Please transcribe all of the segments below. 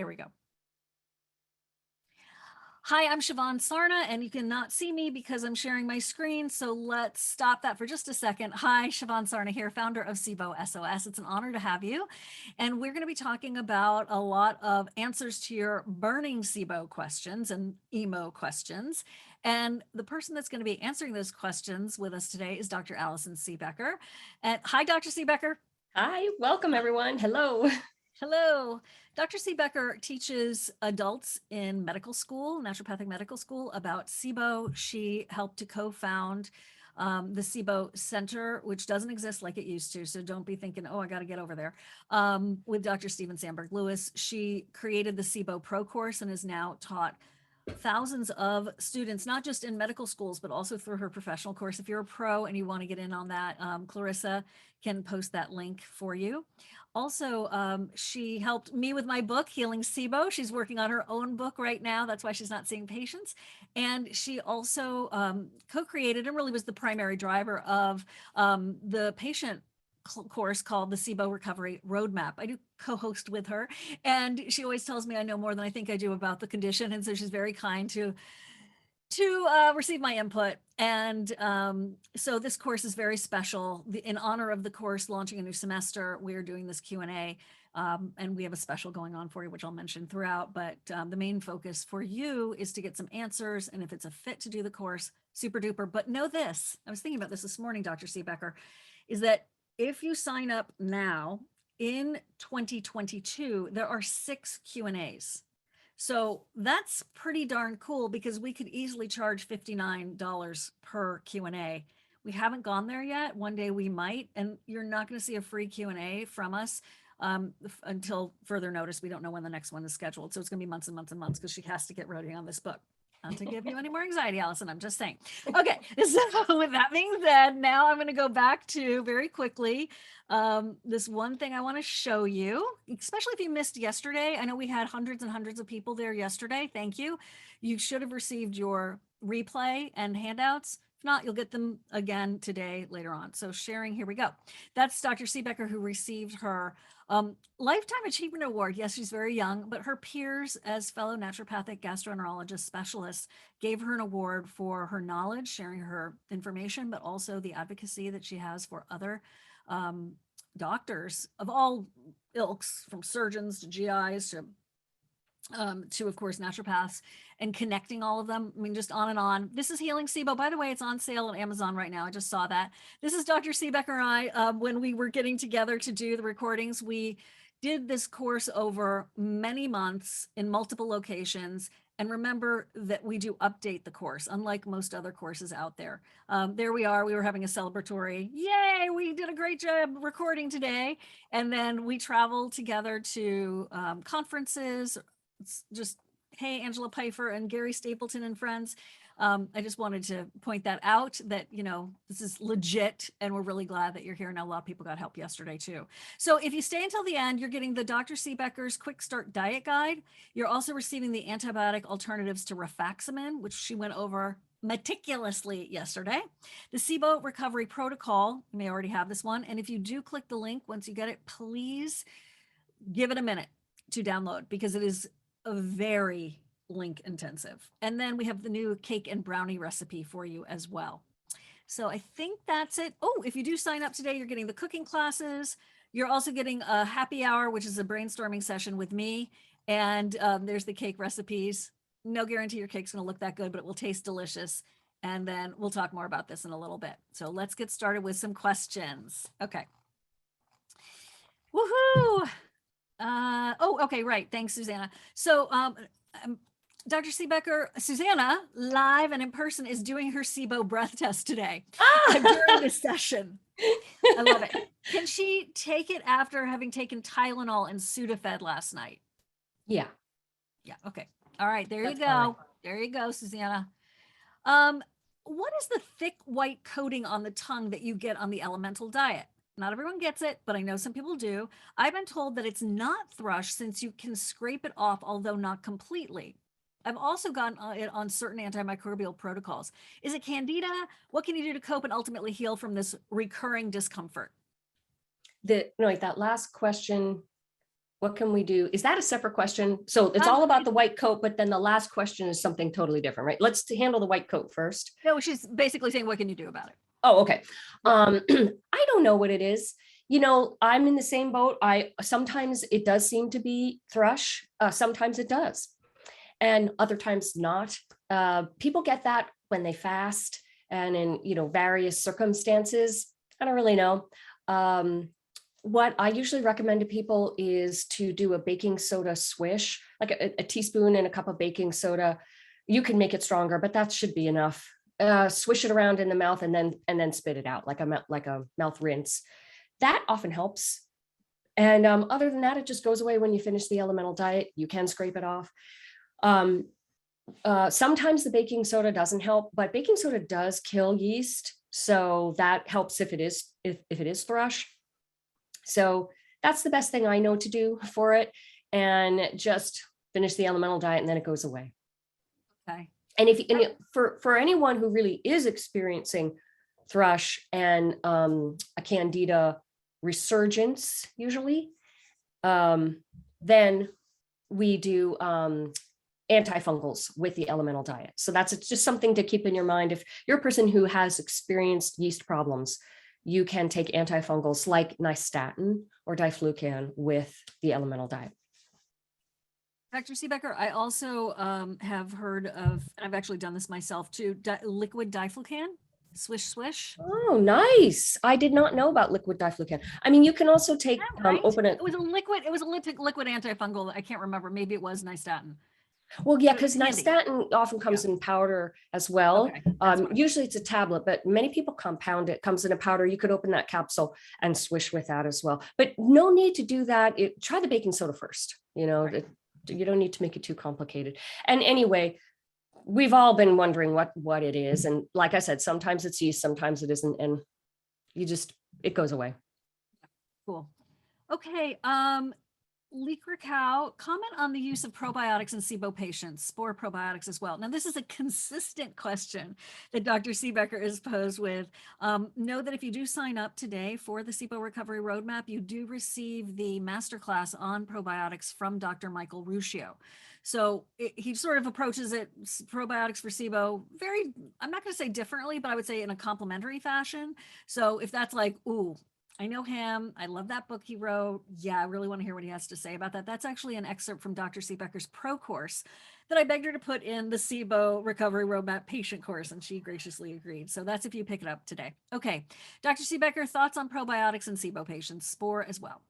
There we go. Hi, I'm Shivan Sarna, and you cannot see me because I'm sharing my screen. So let's stop that for just a second. Hi, Shivan Sarna here, founder of SIBO SOS. It's an honor to have you. And we're going to be talking about a lot of answers to your burning SIBO questions and IMO questions. And the person that's going to be answering those questions with us today is Dr. Allison Siebecker. And hi, Dr. Siebecker. Hi, welcome everyone. Hello. Hello. Dr. Siebecker teaches adults in medical school, naturopathic medical school, about SIBO. She helped to co-found the SIBO Center, which doesn't exist like it used to. So don't be thinking, oh, I got to get over there. With Dr. Stephen Sandberg Lewis, she created the SIBO Pro course and has now taught thousands of students, not just in medical schools, but also through her professional course. If you're a pro and you want to get in on that, Clarissa can post that link for you. Also, she helped me with my book, Healing SIBO. She's working on her own book right now. That's why she's not seeing patients. And she also co-created and really was the primary driver of the patient course called the SIBO Recovery Roadmap. I do co-host with her, and she always tells me I know more than I think I do about the condition, and so she's very kind to receive my input. And so this course is very special. In honor of the course launching a new semester, we're doing this Q&A, and we have a special going on for you, which I'll mention throughout. But the main focus for you is to get some answers, and if it's a fit to do the course, super duper. But know this, I was thinking about this morning, Dr. Siebecker, is that if you sign up now in 2022, there are 6 Q&As. So that's pretty darn cool because we could easily charge $59 per Q&A. We haven't gone there yet. One day we might, and you're not going to see a free Q&A from us until further notice. We don't know when the next one is scheduled. So it's going to be months and months and months because she has to get writing on this book. Not to give you any more anxiety, Allison, I'm just saying. Okay, so with that being said, now I'm going to go back to very quickly this one thing I want to show you, especially if you missed yesterday. I know we had hundreds and hundreds of people there yesterday. Thank you. You should have received your replay and handouts. If not, you'll get them again today later on. So sharing, here we go. That's Dr. Siebecker, who received her Lifetime Achievement Award. Yes, she's very young, but her peers as fellow naturopathic gastroenterologist specialists gave her an award for her knowledge, sharing her information, but also the advocacy that she has for other doctors of all ilks, from surgeons to GIs to, of course, naturopaths, and connecting all of them. I mean, just on and on. This is Healing SIBO. By the way, it's on sale on Amazon right now. I just saw that. This is Dr. Siebecker and I. When we were getting together to do the recordings, we did this course over many months in multiple locations. And remember that we do update the course, unlike most other courses out there. There we are. We were having a celebratory, yay, we did a great job recording today. And then we traveled together to conferences. It's just, hey, Angela Pfeiffer and Gary Stapleton and friends. I just wanted to point that out, that, you know, this is legit, and we're really glad that you're here. Now, a lot of people got help yesterday too. So if you stay until the end, you're getting the Dr. Siebecker's Quick Start Diet Guide. You're also receiving the antibiotic alternatives to rifaximin, which she went over meticulously yesterday. The SIBO Recovery Protocol, you may already have this one. And if you do click the link, once you get it, please give it a minute to download, because it is a very link intensive. And then we have the new cake and brownie recipe for you as well. So I think that's it. Oh, if you do sign up today, you're getting the cooking classes. You're also getting a happy hour, which is a brainstorming session with me. And there's the cake recipes. No guarantee your cake's going to look that good, but it will taste delicious. And then we'll talk more about this in a little bit. So let's get started with some questions. Okay. Woohoo! Okay, right. Thanks, Susanna. So Dr. Siebecker, Susanna, live and in person, is doing her SIBO breath test today during this session. I love it. Can she take it after having taken Tylenol and Sudafed last night? Yeah. Yeah. Okay. All right. There That's you go. fine. There you go, Susanna. What is the thick white coating on the tongue that you get on the elemental diet? Not everyone gets it, but I know some people do. I've been told that it's not thrush since you can scrape it off, although not completely. I've also gotten it on certain antimicrobial protocols. Is it candida? What can you do to cope and ultimately heal from this recurring discomfort? That last question, What can we do? Is that a separate question? So it's all about the white coat, but then the last question is something totally different, right? Let's handle the white coat first. No, she's basically saying, what can you do about it? Oh, okay. I don't know what it is. I'm in the same boat. Sometimes it does seem to be thrush. Sometimes it does. And other times not. People get that when they fast and in, various circumstances. I don't really know. What I usually recommend to people is to do a baking soda swish, like a teaspoon and a cup of baking soda. You can make it stronger, but that should be enough. Swish it around in the mouth and then spit it out like a mouth rinse. That often helps. And other than that, it just goes away when you finish the elemental diet. You can scrape it off. Sometimes the baking soda doesn't help, but baking soda does kill yeast. So that helps if it is thrush. So that's the best thing I know to do for it, and just finish the elemental diet and then it goes away. Okay. And for anyone who really is experiencing thrush and a candida resurgence, usually, then we do antifungals with the elemental diet. So it's just something to keep in your mind. If you're a person who has experienced yeast problems, you can take antifungals like nystatin or diflucan with the elemental diet. Dr. Siebecker, I also have heard of, and I've actually done this myself too, liquid diflucan, swish, swish. Oh, nice. I did not know about liquid diflucan. I mean, you can also take, open it. It was a liquid antifungal. I can't remember. Maybe it was nystatin. Well, yeah, because nystatin often comes in powder as well. Okay, usually it's a tablet, but many people compound it. Comes in a powder. You could open that capsule and swish with that as well. But no need to do that. Try the baking soda first. Right. You don't need to make it too complicated. And anyway, we've all been wondering what it is. And like I said, sometimes it's yeast, sometimes it isn't. And it goes away. Cool. Okay. Leaker Cow, comment on the use of probiotics in SIBO patients, spore probiotics as well. Now, this is a consistent question that Dr. Siebecker is posed with. Know that if you do sign up today for the SIBO Recovery Roadmap, you do receive the masterclass on probiotics from Dr. Michael Ruscio. So he sort of approaches it, probiotics for SIBO, I'm not going to say differently, but I would say in a complementary fashion. So if that's like, ooh, I know him. I love that book he wrote. Yeah, I really want to hear what he has to say about that. That's actually an excerpt from Dr. Siebecker's pro course that I begged her to put in the SIBO Recovery Roadmap patient course, and she graciously agreed. So that's if you pick it up today. Okay, Dr. Siebecker, thoughts on probiotics in SIBO patients, spore as well?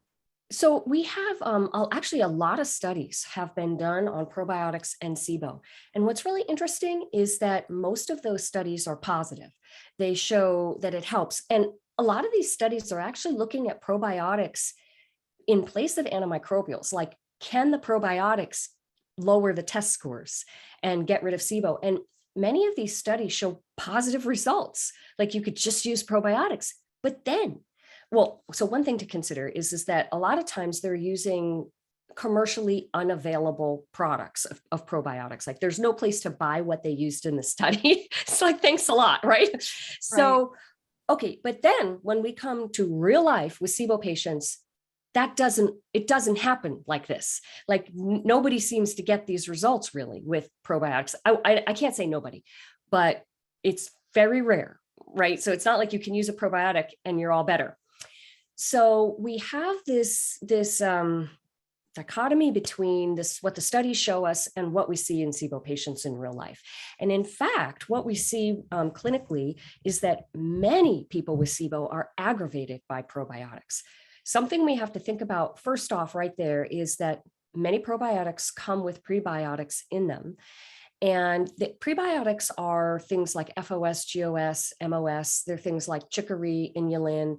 So we have actually a lot of studies have been done on probiotics and SIBO. And what's really interesting is that most of those studies are positive. They show that it helps. And a lot of these studies are actually looking at probiotics in place of antimicrobials. Like, can the probiotics lower the test scores and get rid of SIBO? And many of these studies show positive results. Like, you could just use probiotics, but then, so one thing to consider is that a lot of times they're using commercially unavailable products of probiotics. Like, there's no place to buy what they used in the study. It's like, thanks a lot, right? So, okay, but then when we come to real life with SIBO patients, it doesn't happen like this. Like, nobody seems to get these results really with probiotics. I can't say nobody, but it's very rare, right? So it's not like you can use a probiotic and you're all better. So we have this dichotomy between what the studies show us and what we see in SIBO patients in real life. And in fact, what we see clinically is that many people with SIBO are aggravated by probiotics. Something we have to think about first off right there is that many probiotics come with prebiotics in them. And the prebiotics are things like FOS, GOS, MOS. They're things like chicory, inulin,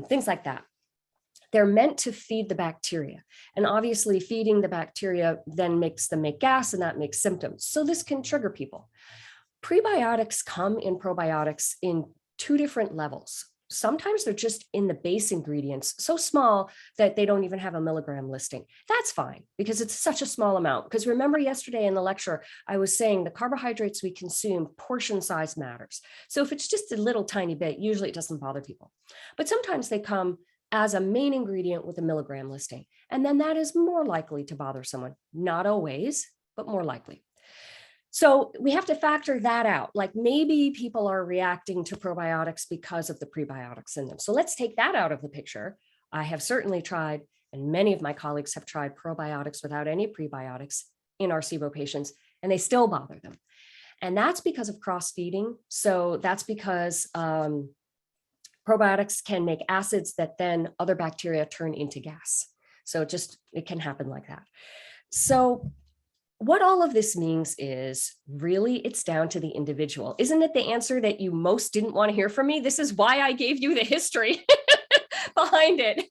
things like that. They're meant to feed the bacteria. And obviously feeding the bacteria then makes them make gas, and that makes symptoms. So this can trigger people. Prebiotics come in probiotics in two different levels. Sometimes they're just in the base ingredients, so small that they don't even have a milligram listing. That's fine because it's such a small amount. Because remember yesterday in the lecture, I was saying the carbohydrates we consume, portion size matters. So if it's just a little tiny bit, usually it doesn't bother people. But sometimes they come as a main ingredient with a milligram listing. And then that is more likely to bother someone. Not always, but more likely. So we have to factor that out. Like maybe people are reacting to probiotics because of the prebiotics in them. So let's take that out of the picture. I have certainly tried, and many of my colleagues have tried probiotics without any prebiotics in our SIBO patients, and they still bother them. And that's because of cross feeding. So that's because probiotics can make acids that then other bacteria turn into gas. So it can happen like that. So what all of this means is really it's down to the individual. Isn't it the answer that you most didn't want to hear from me? This is why I gave you the history behind it.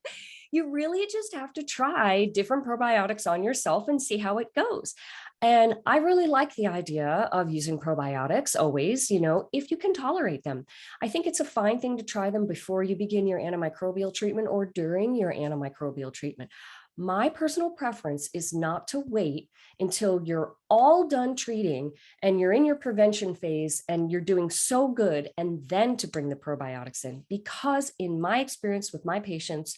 You really just have to try different probiotics on yourself and see how it goes. And I really like the idea of using probiotics always, if you can tolerate them. I think it's a fine thing to try them before you begin your antimicrobial treatment or during your antimicrobial treatment. My personal preference is not to wait until you're all done treating and you're in your prevention phase and you're doing so good, and then to bring the probiotics in. Because in my experience with my patients,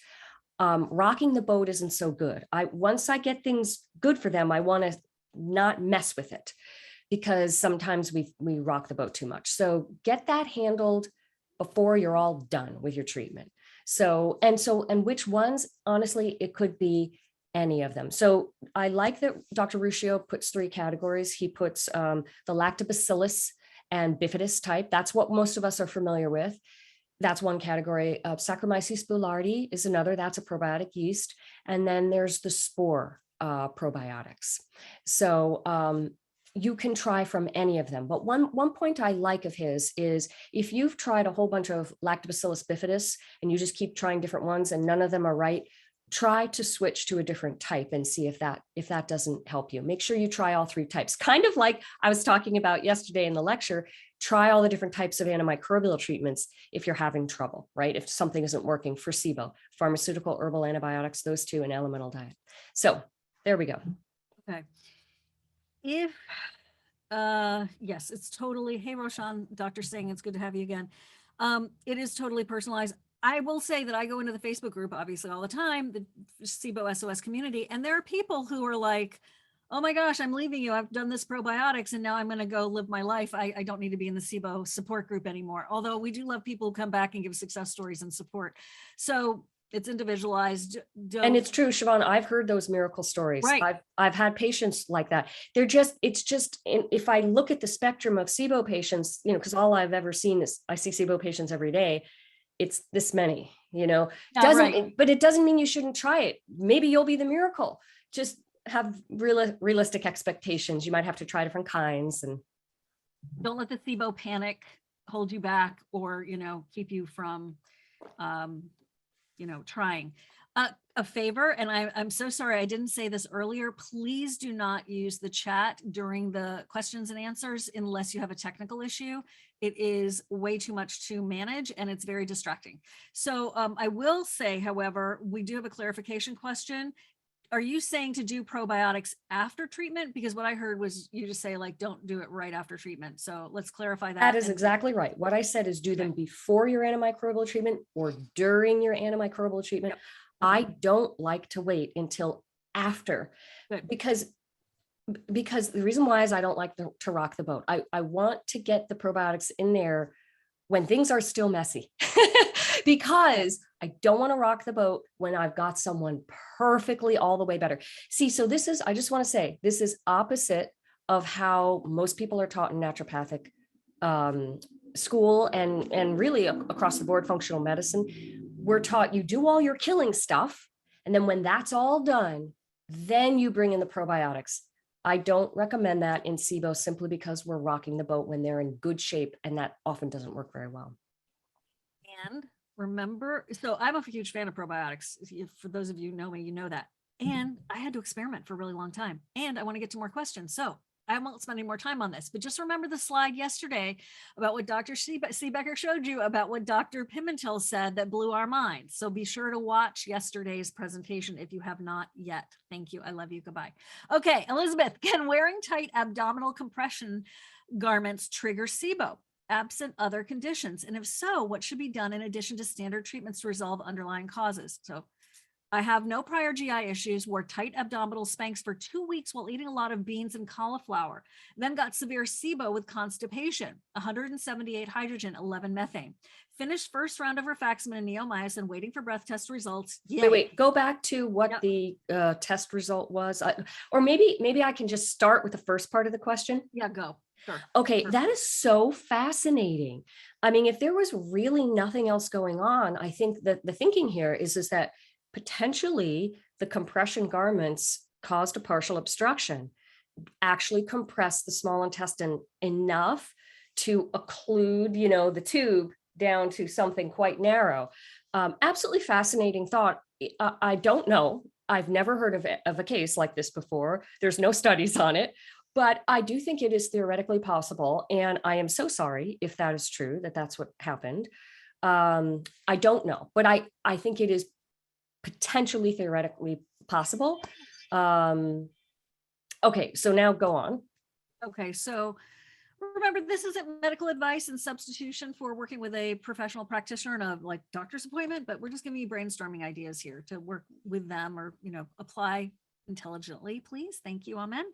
rocking the boat isn't so good. Once I get things good for them, I want to not mess with it, because sometimes we rock the boat too much. So get that handled before you're all done with your treatment. And which ones, honestly, it could be any of them. So I like that Dr. Ruscio puts 3 categories. He puts the lactobacillus and bifidus type. That's what most of us are familiar with. That's one category. Saccharomyces boulardii is another. That's a probiotic yeast. And then there's the spore probiotics. So you can try from any of them. But one point I like of his is if you've tried a whole bunch of lactobacillus bifidus and you just keep trying different ones and none of them are right, try to switch to a different type and see if that doesn't help you. Make sure you try all 3 types. Kind of like I was talking about yesterday in the lecture, try all the different types of antimicrobial treatments if you're having trouble, right? If something isn't working for SIBO, pharmaceutical, herbal antibiotics, those 2, and elemental diet. So there we go. Okay. Yes, it's totally, hey, Roshan, Dr. Singh, it's good to have you again. It is totally personalized. I will say that I go into the Facebook group, obviously, all the time, the SIBO SOS community, and there are people who are like, oh my gosh, I'm leaving you. I've done this probiotics and now I'm going to go live my life. I don't need to be in the SIBO support group anymore. Although we do love people who come back and give success stories and support. So it's individualized. And it's true, Shivan, I've heard those miracle stories. Right. I've had patients like that. It's just, if I look at the spectrum of SIBO patients, because all I've ever seen is I see SIBO patients every day. It's this many, Yeah, but it doesn't mean you shouldn't try it. Maybe you'll be the miracle. Just have realistic expectations. You might have to try different kinds, and don't let the SIBO panic hold you back or, keep you from, trying. A favor, and I'm so sorry I didn't say this earlier, please do not use the chat during the questions and answers unless you have a technical issue. It is way too much to manage and it's very distracting. So I will say, however, we do have a clarification question. Are you saying to do probiotics after treatment? Because what I heard was you just say like, don't do it right after treatment. So let's clarify that. That is exactly right. What I said is do them before your antimicrobial treatment or during your antimicrobial treatment. Yep. I don't like to wait until after. Good. Because the reason why is I don't like to rock the boat. I want to get the probiotics in there when things are still messy because I don't want to rock the boat when I've got someone perfectly all the way better. See, so I just want to say, this is opposite of how most people are taught in naturopathic school and really across the board functional medicine. We're taught you do all your killing stuff. And then when that's all done, then you bring in the probiotics. I don't recommend that in SIBO simply because we're rocking the boat when they're in good shape, and that often doesn't work very well. And remember, so I'm a huge fan of probiotics. For those of you who know me, you know that. And I had to experiment for a really long time. And I want to get to more questions. So I won't spend any more time on this, but just remember the slide yesterday about what Dr. Siebecker showed you about what Dr. Pimentel said that blew our minds. So be sure to watch yesterday's presentation if you have not yet. Thank you. I love you. Goodbye. Okay, Elizabeth, can wearing tight abdominal compression garments trigger SIBO? absent other conditions? And if so, what should be done in addition to standard treatments to resolve underlying causes? So I have no prior GI issues, wore tight abdominal Spanx for 2 weeks while eating a lot of beans and cauliflower, then got severe SIBO with constipation, 178 hydrogen, 11 methane. Finished first round of rifaximin and neomycin, waiting for breath test results. Yay. Wait, go back to what Yep. the test result was. Or maybe I can just start with the first part of the question. Yeah, go. Sure. Okay, Sure. that is so fascinating. I mean, if there was really nothing else going on, I think that the thinking here is that potentially the compression garments caused a partial obstruction, actually compressed the small intestine enough to occlude, the tube down to something quite narrow. Absolutely fascinating thought. I don't know. I've never heard of a case like this before. There's no studies on it, but I do think it is theoretically possible. And I am so sorry if that is true, that that's what happened. I don't know, but I think it is potentially theoretically possible. Okay, so now go on. Okay, so remember, this isn't medical advice and substitution for working with a professional practitioner in a doctor's appointment, but we're just giving you brainstorming ideas here to work with them or, apply intelligently, please. Thank you. Amen.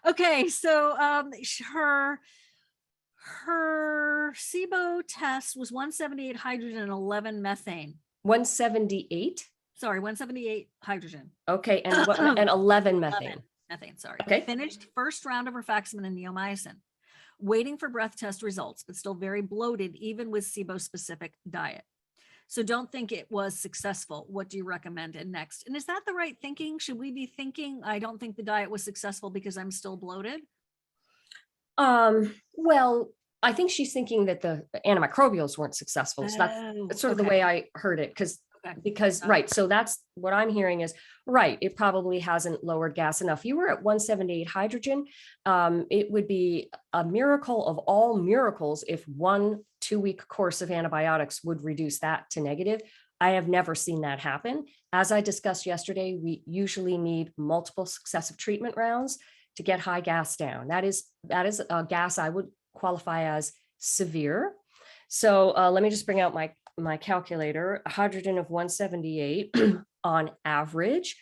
Okay. So, her SIBO test was 178 hydrogen and 11 methane. 178. Sorry, 178 hydrogen. Okay, and what? And 11 methane. Methane, sorry. Okay. Finished first round of rifaximin and neomycin. Waiting for breath test results, but still very bloated, even with SIBO specific diet. So don't think it was successful. What do you recommend? And next, and is that the right thinking? Should we be thinking, I don't think the diet was successful because I'm still bloated? Well, I think she's thinking that the antimicrobials weren't successful. So that's sort of the way I heard it, because right. So that's what I'm hearing is right. It probably hasn't lowered gas enough. You were at 178 hydrogen. It would be a miracle of all miracles if 1-2 week course of antibiotics would reduce that to negative. I have never seen that happen. As I discussed yesterday, we usually need multiple successive treatment rounds to get high gas down. That is a gas I would qualify as severe. So let me just bring out my calculator. A hydrogen of 178 on average.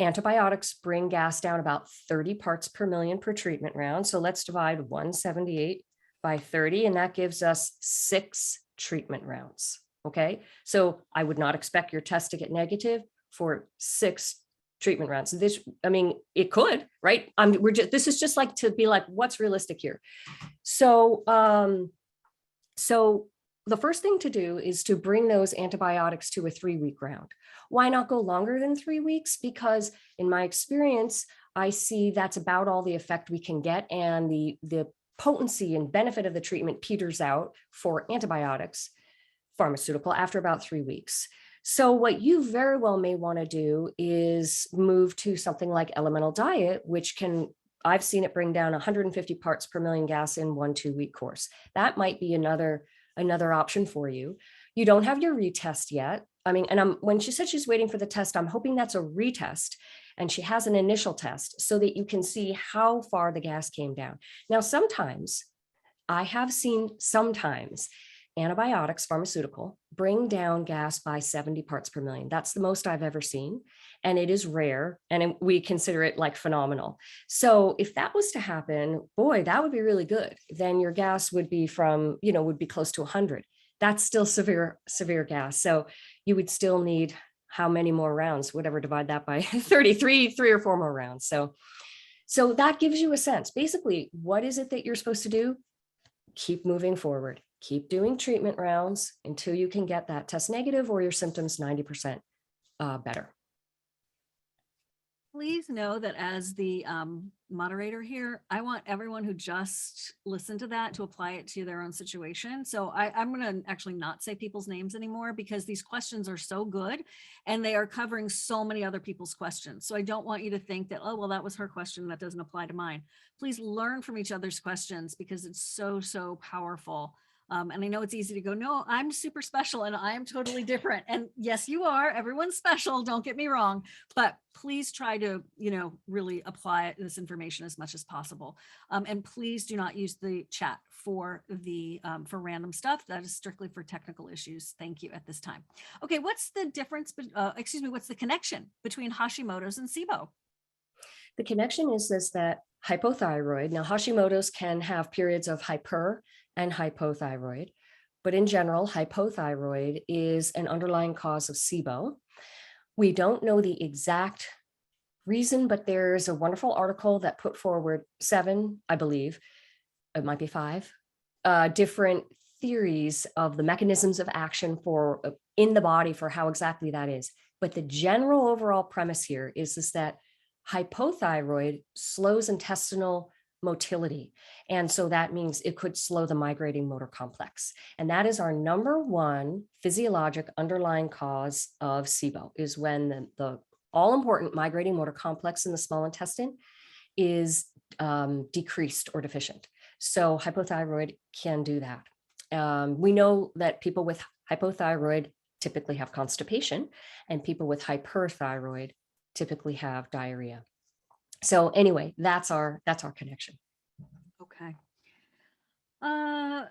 Antibiotics bring gas down about 30 parts per million per treatment round. So let's divide 178 by 30, and that gives us 6 treatment rounds. Okay, so I would not expect your test to get negative for 6 treatment rounds. It could, right? This is just like to be like, what's realistic here? So, the first thing to do is to bring those antibiotics to a 3-week round. Why not go longer than 3 weeks? Because in my experience, I see that's about all the effect we can get, and the potency and benefit of the treatment peters out for antibiotics, pharmaceutical, after about 3 weeks. So what you very well may want to do is move to something like elemental diet, which I've seen it bring down 150 parts per million gas in 1-2 week course. That might be another option for you. You don't have your retest yet. When she said she's waiting for the test, I'm hoping that's a retest and she has an initial test so that you can see how far the gas came down. Now, I have seen antibiotics, pharmaceutical, bring down gas by 70 parts per million. That's the most I've ever seen. And it is rare. And we consider it like phenomenal. So if that was to happen, boy, that would be really good. Then your gas would be would be close to 100. That's still severe gas. So you would still need how many more rounds, whatever, divide that by 33, 3 or 4 more rounds. So that gives you a sense. Basically, what is it that you're supposed to do? Keep moving forward. Keep doing treatment rounds until you can get that test negative or your symptoms 90% better. Please know that as the moderator here, I want everyone who just listened to that to apply it to their own situation. So I'm going to actually not say people's names anymore because these questions are so good and they are covering so many other people's questions. So I don't want you to think that, oh, well, that was her question, that doesn't apply to mine. Please learn from each other's questions because it's so, so powerful. And I know it's easy to go, no, I'm super special and I am totally different. And yes, you are. Everyone's special. Don't get me wrong. But please try to, really apply this information as much as possible. And please do not use the chat for for random stuff. That is strictly for technical issues. Thank you at this time. Okay, what's the difference? What's the connection between Hashimoto's and SIBO? The connection is this, that hypothyroid, now Hashimoto's can have periods of hyper and hypothyroid, but in general, hypothyroid is an underlying cause of SIBO. We don't know the exact reason, but there's a wonderful article that put forward 7, I believe, it might be 5, different theories of the mechanisms of action for in the body for how exactly that is. But the general overall premise here is that hypothyroid slows intestinal motility. And so that means it could slow the migrating motor complex. And that is our number one physiologic underlying cause of SIBO, is when the all-important migrating motor complex in the small intestine is decreased or deficient. So hypothyroid can do that. We know that people with hypothyroid typically have constipation, and people with hyperthyroid typically have diarrhea. So anyway, that's our connection. Okay. I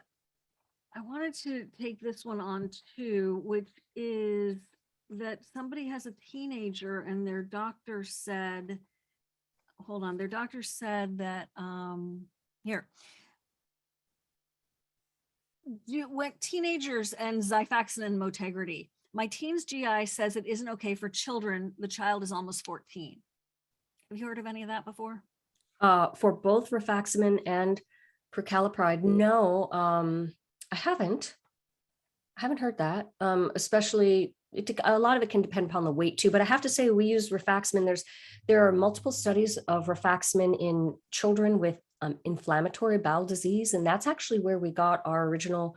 wanted to take this one on too, which is that somebody has a teenager and their doctor said, hold on, their doctor said that, here, went teenagers and Xifaxan and Motegrity. My teen's GI says it isn't okay for children. The child is almost 14. Have you heard of any of that before? For both rifaximin and prucalopride, no, I haven't heard that. Especially, a lot of it can depend upon the weight too. But I have to say, we use rifaximin. There are multiple studies of rifaximin in children with inflammatory bowel disease, and that's actually where we got our original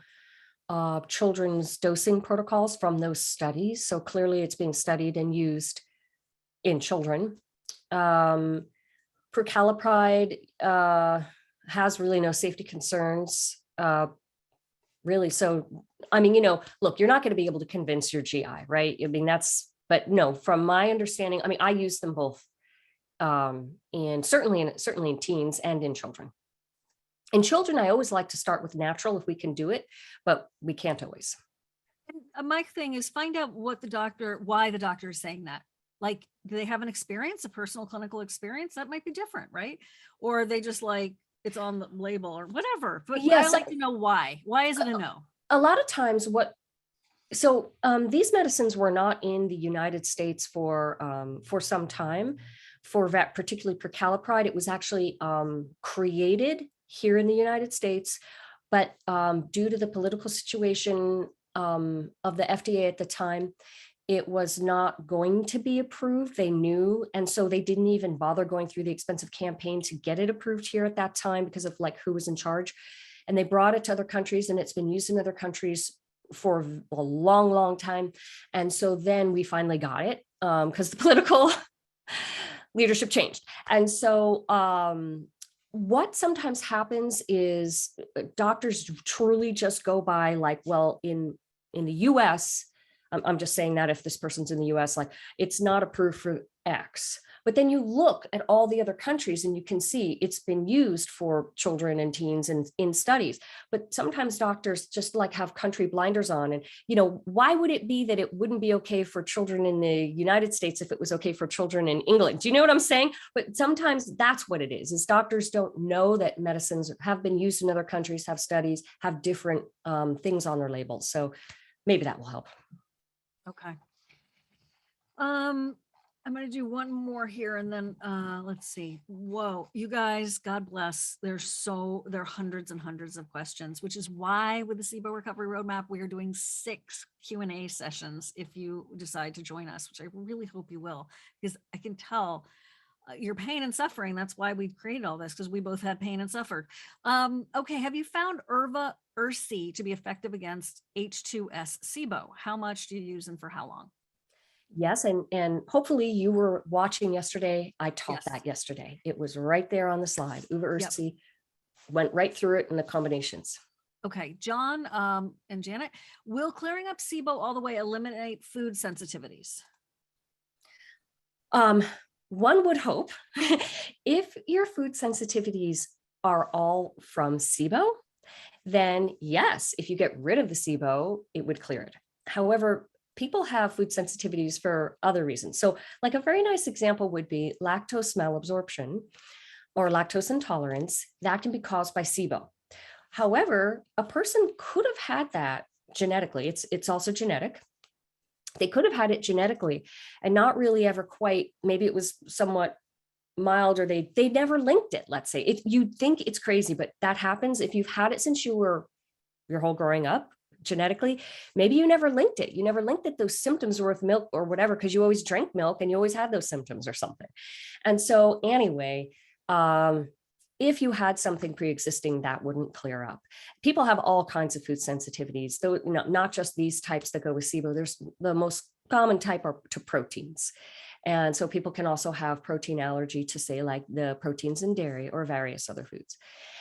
children's dosing protocols, from those studies. So clearly, it's being studied and used in children. Prucalopride has really no safety concerns, really. So, I mean, look, you're not going to be able to convince your GI, right? I mean, but no, from my understanding, I mean, I use them both, and certainly in teens and in children. In children, I always like to start with natural if we can do it, but we can't always. And my thing is, find out why the doctor is saying that. Like, do they have an experience, a personal clinical experience? That might be different, right? Or are they just like, it's on the label or whatever? But yes, I'd like to know why. Why is it a no? A lot of times these medicines were not in the United States for some time. For particularly prucalopride, it was actually created here in the United States, but due to the political situation of the FDA at the time, it was not going to be approved. They knew, and so they didn't even bother going through the expensive campaign to get it approved here at that time because of who was in charge. And they brought it to other countries, and it's been used in other countries for a long, long time. And so then we finally got it because the political leadership changed. And so what sometimes happens is doctors truly just go by in the US, I'm just saying that if this person's in the US, it's not approved for X. But then you look at all the other countries and you can see it's been used for children and teens and in studies. But sometimes doctors just have country blinders on. And, why would it be that it wouldn't be okay for children in the United States if it was okay for children in England? Do you know what I'm saying? But sometimes that's what it is doctors don't know that medicines have been used in other countries, have studies, have different things on their labels. So maybe that will help. Okay. I'm going to do one more here and then let's see. Whoa, you guys, God bless. There are hundreds and hundreds of questions, which is why with the SIBO Recovery Roadmap, we are doing 6 Q&A sessions if you decide to join us, which I really hope you will, because I can tell your pain and suffering. That's why we created all this, because we both had pain and suffered. Okay, have you found Ursi to be effective against H2S SIBO? How much do you use and for how long? Yes, and hopefully you were watching yesterday. I taught that yesterday. It was right there on the slide. Ursi went right through it in the combinations. Okay, John and Janet, will clearing up SIBO all the way eliminate food sensitivities? One would hope if your food sensitivities are all from SIBO, then yes, if you get rid of the SIBO, it would clear it. However, people have food sensitivities for other reasons. So like a very nice example would be lactose malabsorption or lactose intolerance. That can be caused by SIBO. However, a person could have had that genetically. It's also genetic. They could have had it genetically and not really ever quite, maybe it was somewhat mild, or they never linked it. Let's say you'd think it's crazy, but that happens if you've had it since you were your whole growing up genetically. Maybe you never linked it. You never linked that those symptoms were with milk or whatever, because you always drank milk and you always had those symptoms or something. And so anyway, if you had something pre-existing, that wouldn't clear up. People have all kinds of food sensitivities, though not just these types that go with SIBO. There's the most common type are to proteins. And so people can also have protein allergy to, say, like the proteins in dairy or various other foods.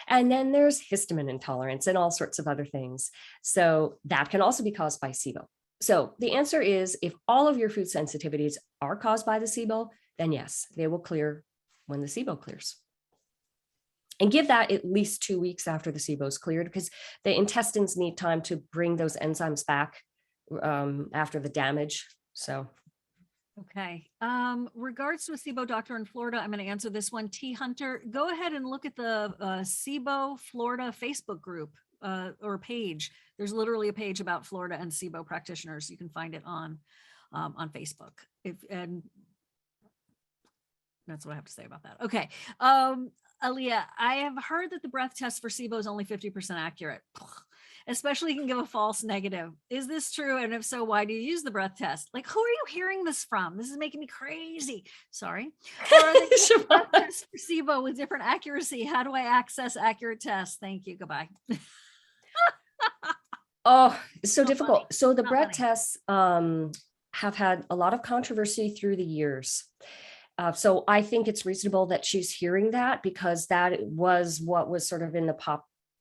And then there's histamine intolerance and all sorts of other things. So that can also be caused by SIBO. So the answer is, if all of your food sensitivities are caused by the SIBO, then yes, they will clear when the SIBO clears. And give that at least 2 weeks after the SIBO is cleared, because the intestines need time to bring those enzymes back after the damage. So. Okay. Regards to a SIBO doctor in Florida, I'm going to answer this one. T Hunter, go ahead and look at the SIBO Florida Facebook group or page. There's literally a page about Florida and SIBO practitioners. You can find it on Facebook. And that's what I have to say about that. Okay. Aaliyah, I have heard that the breath test for SIBO is only 50% accurate. Especially can give a false negative. Is this true? And if so, why do you use the breath test? Like, who are you hearing this from? This is making me crazy. Sorry. Or are they breath tests for SIBO with different accuracy? How do I access accurate tests? Thank you. Goodbye. Oh, it's so difficult. Funny. So the Not breath funny. tests have had a lot of controversy through the years. So I think it's reasonable that she's hearing that, because that was what was sort of in the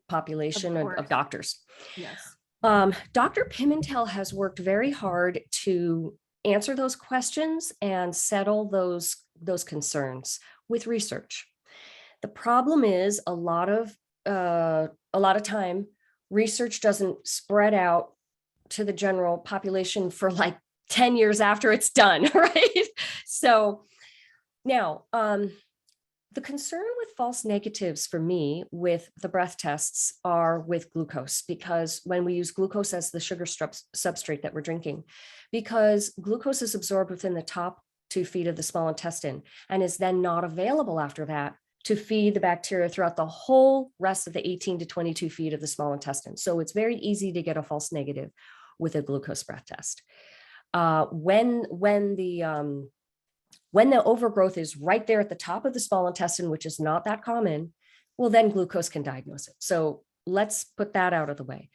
population of doctors. Yes. Dr. Pimentel has worked very hard to answer those questions and settle those concerns with research. The problem is a lot of time research doesn't spread out to the general population for like 10 years after it's done, right? So now, the concern with false negatives for me with the breath tests are with glucose, because when we use glucose as the sugar substrate that we're drinking, because glucose is absorbed within the top 2 feet of the small intestine and is then not available after that to feed the bacteria throughout the whole rest of the 18 to 22 feet of the small intestine. So it's very easy to get a false negative with a glucose breath test. When the overgrowth is right there at the top of the small intestine, which is not that common, well, then glucose can diagnose it. So let's put that out of the way.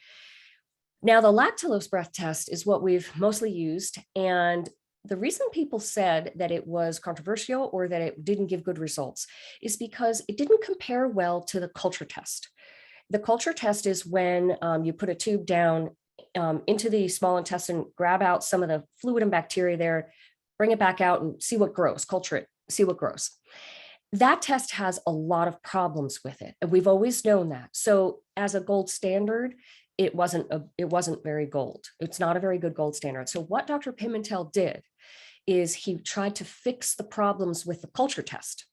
Now, the lactulose breath test is what we've mostly used. And the reason people said that it was controversial or that it didn't give good results is because it didn't compare well to the culture test. The culture test is when you put a tube down into the small intestine, grab out some of the fluid and bacteria there, bring it back out and see what grows, culture it, see what grows. That test has a lot of problems with it. And we've always known that. So as a gold standard, it wasn't very gold. It's not a very good gold standard. So what Dr. Pimentel did is he tried to fix the problems with the culture test.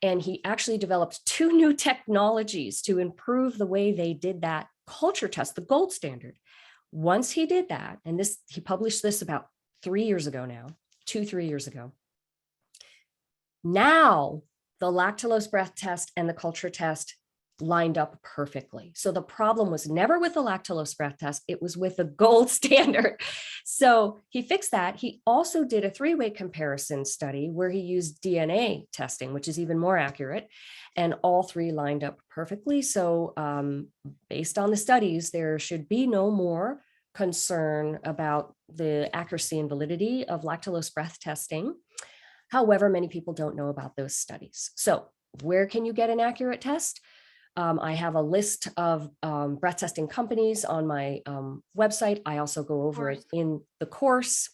And he actually developed 2 new technologies to improve the way they did that culture test, the gold standard. Once he did that, and he published this about 3 years ago now, 2-3 years ago. Now the lactulose breath test and the culture test lined up perfectly. So the problem was never with the lactulose breath test, it was with the gold standard. So he fixed that. He also did a 3-way comparison study where he used DNA testing, which is even more accurate, and all 3 lined up perfectly. So based on the studies, there should be no more concern about the accuracy and validity of lactulose breath testing. However, many people don't know about those studies. So where can you get an accurate test? I have a list of breath testing companies on my website. I also go over it in the course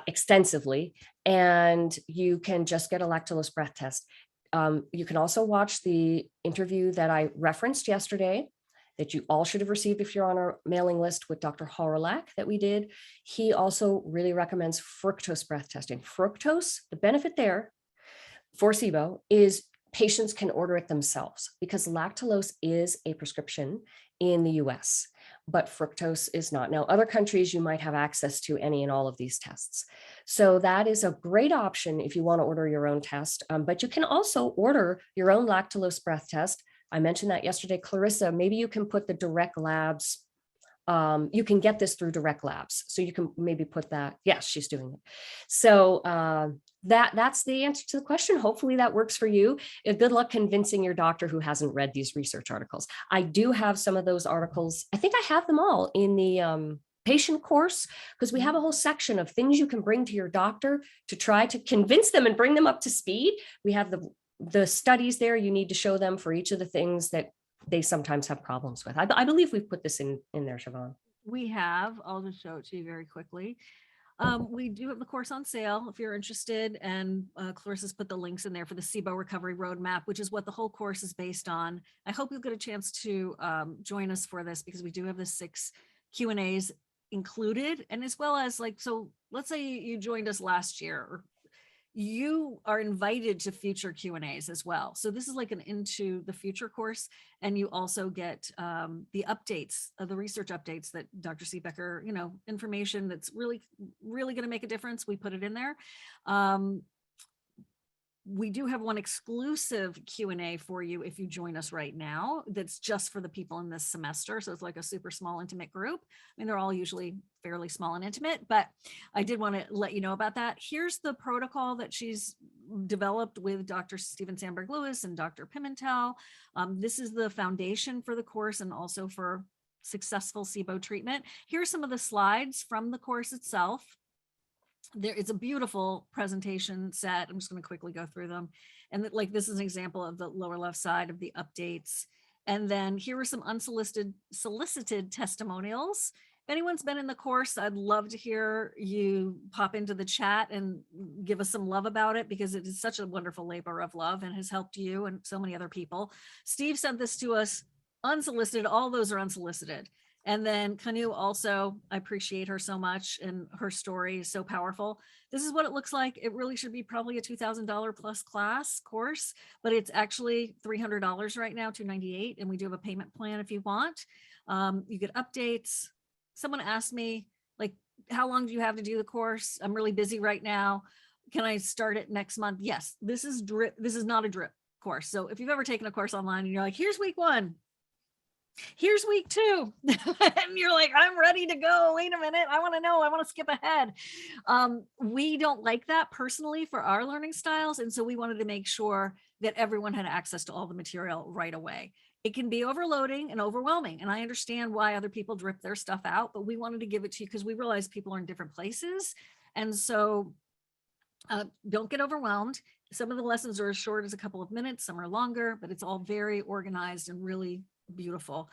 extensively, and you can just get a lactulose breath test. You can also watch the interview that I referenced yesterday that you all should have received if you're on our mailing list with Dr. Horolak that we did. He also really recommends fructose breath testing. Fructose, the benefit there for SIBO is patients can order it themselves because lactulose is a prescription in the US, but fructose is not. Now, other countries, you might have access to any and all of these tests. So that is a great option if you want to order your own test, but you can also order your own lactulose breath test. I mentioned that yesterday. Clarissa, maybe you can put the direct labs. You can get this through direct labs. So you can maybe put that. Yes, she's doing it. So that's the answer to the question. Hopefully that works for you. Good luck convincing your doctor who hasn't read these research articles. I do have some of those articles. I think I have them all in the patient course, because we have a whole section of things you can bring to your doctor to try to convince them and bring them up to speed. We have the studies there you need to show them for each of the things that they sometimes have problems with. I believe we've put this in there, Shivan. We have. I'll just show it to you very quickly. We do have the course on sale if you're interested, and Clarissa's put the links in there for the SIBO recovery roadmap, which is what the whole course is based on. I hope you'll get a chance to join us for this, because we do have the 6 Q&As included, and as well as, like, so let's say you joined us last year, or you are invited to future Q&As as well. So this is like an into the future course, and you also get the updates, the research updates that Dr. Siebecker, information that's really, really going to make a difference. We put it in there. We do have one exclusive Q&A for you if you join us right now. That's just for the people in this semester. So it's like a super small, intimate group. I mean, they're all usually fairly small and intimate, but I did want to let you know about that. Here's the protocol that she's developed with Dr. Stephen Sandberg-Lewis and Dr. Pimentel. This is the foundation for the course and also for successful SIBO treatment. Here's some of the slides from the course itself. There is a beautiful presentation set. I'm just going to quickly go through them. And like, this is an example of the lower left side of the updates. And then here are some solicited testimonials. If anyone's been in the course, I'd love to hear you pop into the chat and give us some love about it, because it is such a wonderful labor of love and has helped you and so many other people. Steve sent this to us unsolicited. All those are unsolicited. And then Kanu also, I appreciate her so much, and her story is so powerful. This is what it looks like. It really should be probably a $2,000 plus class course, but it's actually $300 right now, $298. And we do have a payment plan if you want. You get updates. Someone asked me, like, how long do you have to do the course? I'm really busy right now. Can I start it next month? Yes, this is drip. This is not a drip course. So if you've ever taken a course online and you're like, here's week 1, here's week 2, and you're like, I'm ready to go. Wait a minute. I want to know. I want to skip ahead. We don't like that personally for our learning styles. And so we wanted to make sure that everyone had access to all the material right away. It can be overloading and overwhelming. And I understand why other people drip their stuff out, but we wanted to give it to you because we realize people are in different places. And so don't get overwhelmed. Some of the lessons are as short as a couple of minutes, some are longer, but it's all very organized and really beautiful.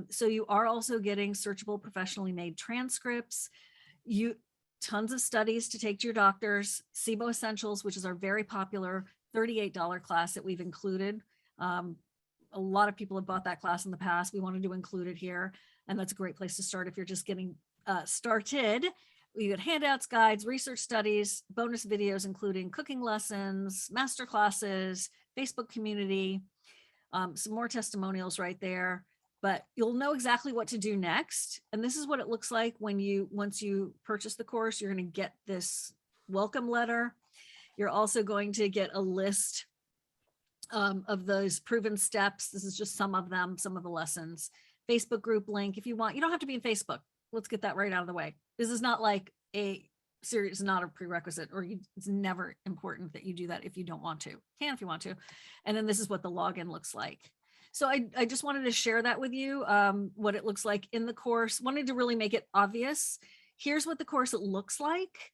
So you are also getting searchable, professionally made transcripts, tons of studies to take to your doctors, SIBO Essentials, which is our very popular $38 class that we've included. A lot of people have bought that class in the past. We wanted to include it here, and that's a great place to start if you're just getting started. You get handouts, guides, research studies, bonus videos, including cooking lessons, master classes, Facebook community, some more testimonials right there, but you'll know exactly what to do next. And this is what it looks like once you purchase the course. You're going to get this welcome letter. You're also going to get a list of those proven steps. This is just some of them, some of the lessons. Facebook group link if you want. You don't have to be in Facebook. Let's get that right out of the way. This is not like it's not a prerequisite, or it's never important that you do that if you don't want to. Can if you want to. And then this is what the login looks like. So I just wanted to share that with you, what it looks like in the course. Wanted to really make it obvious. Here's what the course looks like.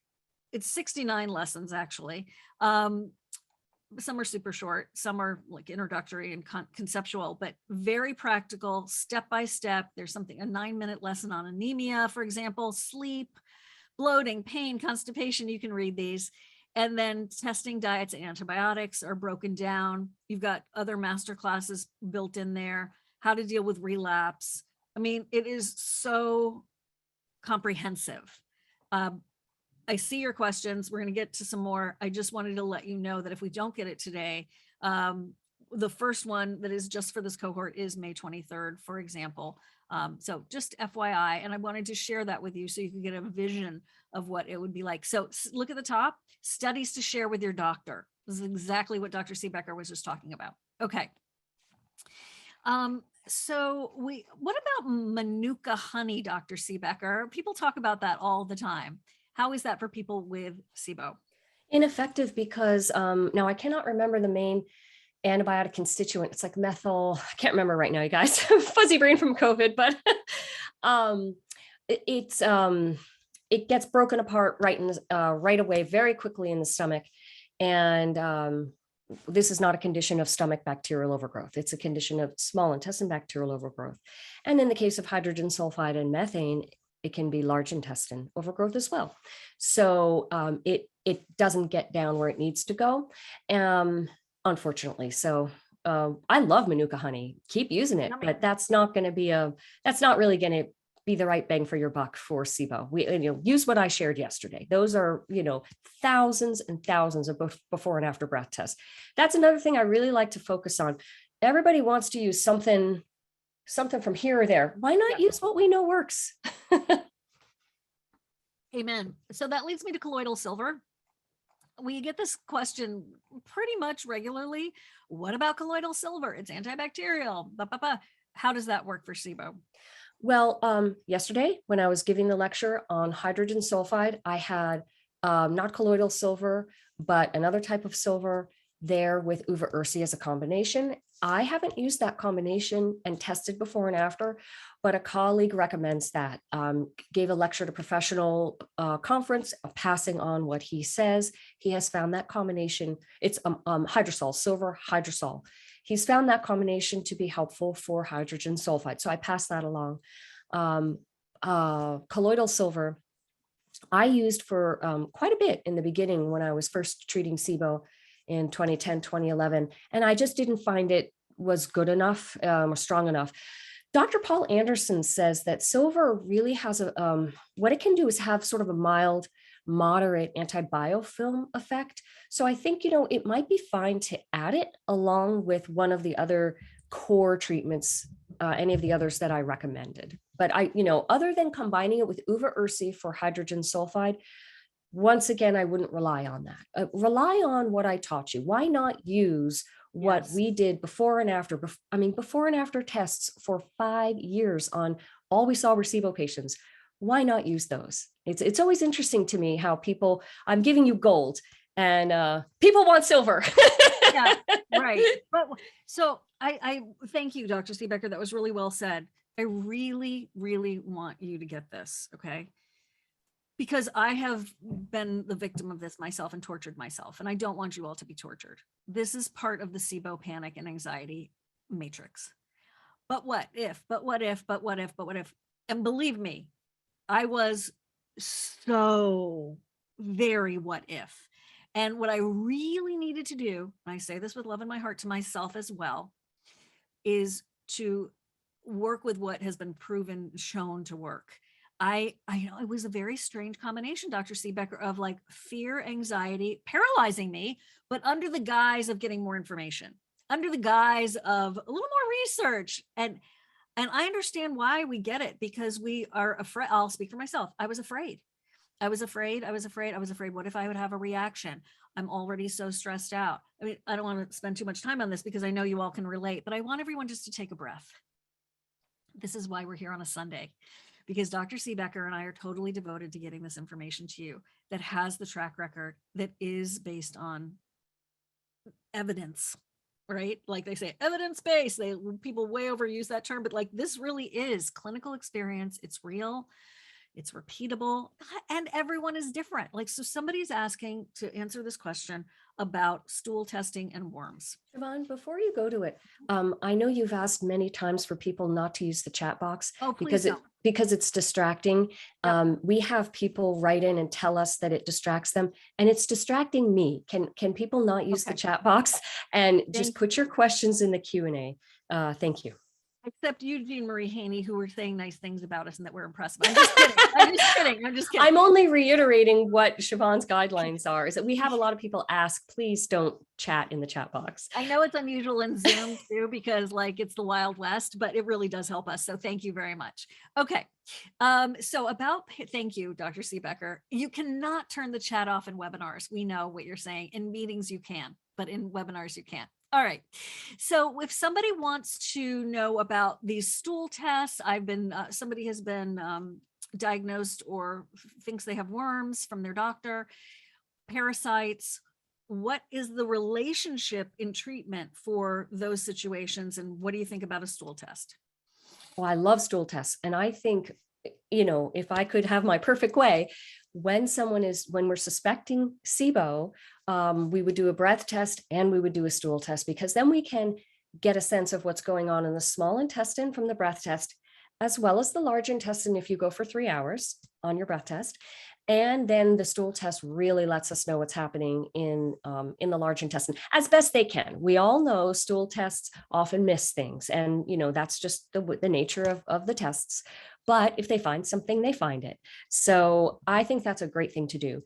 It's 69 lessons, actually. some are super short, some are like introductory and conceptual, but very practical, step by step. There's something, a 9-minute lesson on anemia, for example, sleep, bloating, pain, constipation. You can read these. And then testing diets and antibiotics are broken down. You've got other master classes built in there, how to deal with relapse. I mean, it is so comprehensive. I see your questions. We're going to get to some more. I just wanted to let you know that if we don't get it today, the first one that is just for this cohort is May 23rd, for example. So just FYI, and I wanted to share that with you so you can get a vision of what it would be like. So look at the top, studies to share with your doctor. This is exactly what Dr. Siebecker was just talking about. Okay. So what about Manuka honey, Dr. Siebecker? People talk about that all the time. How is that for people with SIBO? Ineffective because now I cannot remember the main antibiotic constituent. It's like methyl. I can't remember right now, you guys. Fuzzy brain from COVID, but it gets broken apart right away, very quickly in the stomach, and this is not a condition of stomach bacterial overgrowth. It's a condition of small intestine bacterial overgrowth, and in the case of hydrogen sulfide and methane, it can be large intestine overgrowth as well. So it doesn't get down where it needs to go. Unfortunately. So I love Manuka honey, keep using it, but that's not really going to be the right bang for your buck for SIBO. Use what I shared yesterday. Those are, thousands and thousands of before and after breath tests. That's another thing I really like to focus on. Everybody wants to use something from here or there. Why not use what we know works? Amen. So that leads me to colloidal silver. We get this question pretty much regularly. What about colloidal silver? It's antibacterial. How does that work for SIBO? Well, yesterday when I was giving the lecture on hydrogen sulfide, I had not colloidal silver, but another type of silver there with uva ursi as a combination. I haven't used that combination and tested before and after, but a colleague recommends that. Gave a lecture at a professional conference, passing on what he says. He has found that combination, it's hydrosol, silver hydrosol. He's found that combination to be helpful for hydrogen sulfide. So I passed that along. Colloidal silver, I used for quite a bit in the beginning when I was first treating SIBO in 2010, 2011, and I just didn't find it was good enough or strong enough. Dr. Paul Anderson says that silver really has what it can do is have sort of a mild, moderate antibiofilm effect. So I think, it might be fine to add it along with one of the other core treatments, any of the others that I recommended. But other than combining it with uva ursi for hydrogen sulfide, once again, I wouldn't rely on that. Rely on what I taught you. Why not use what we did before and after? Before and after tests for 5 years on all we saw were SIBO patients. Why not use those? It's always interesting to me how I'm giving you gold and people want silver. Yeah, right. But so I thank you, Dr. Siebecker. That was really well said. I really, really want you to get this, okay? Because I have been the victim of this myself and tortured myself, and I don't want you all to be tortured. This is part of the SIBO panic and anxiety matrix. But what if, but what if, but what if, but what if? And believe me, I was so very what if. And what I really needed to do, and I say this with love in my heart to myself as well, is to work with what has been proven, shown to work. I know it was a very strange combination, Dr. Siebecker, of like fear, anxiety, paralyzing me, but under the guise of getting more information, under the guise of a little more research. And I understand why we get it, because we are afraid. I'll speak for myself. I was afraid. I was afraid. What if I would have a reaction? I'm already so stressed out. I mean, I don't want to spend too much time on this because I know you all can relate, but I want everyone just to take a breath. This is why we're here on a Sunday, because Dr. Siebecker and I are totally devoted to getting this information to you that has the track record that is based on evidence, right? Like they say, evidence-based. People way overuse that term, but like this really is clinical experience. It's real, it's repeatable, and everyone is different. Like, so somebody's asking to answer this question about stool testing and worms. Shivan, before you go to it, I know you've asked many times for people not to use the chat box Oh, please don't. because it's distracting. Yep. We have people write in and tell us that it distracts them, and it's distracting me. Can people not use the Okay. chat box and just Thank put your questions in the Q&A? Thank you. Except Eugene Marie Haney, who were saying nice things about us and that we're impressive. I'm just kidding. I'm just kidding. I'm just kidding. I'm only reiterating what Shivan's guidelines are, is that we have a lot of people ask, please don't chat in the chat box. I know it's unusual in Zoom too, because like it's the Wild West, but it really does help us. So thank you very much. Okay. Thank you, Dr. Siebecker. You cannot turn the chat off in webinars. We know what you're saying. In meetings you can, but in webinars you can't. All right. So if somebody wants to know about these stool tests, somebody has been diagnosed or thinks they have worms from their doctor, parasites, what is the relationship in treatment for those situations? And what do you think about a stool test? Well, I love stool tests. And I think, if I could have my perfect way, when we're suspecting SIBO, we would do a breath test and we would do a stool test, because then we can get a sense of what's going on in the small intestine from the breath test, as well as the large intestine if you go for 3 hours on your breath test. And then the stool test really lets us know what's happening in the large intestine as best they can. We all know stool tests often miss things, and that's just the nature of the tests. But if they find something, they find it. So I think that's a great thing to do.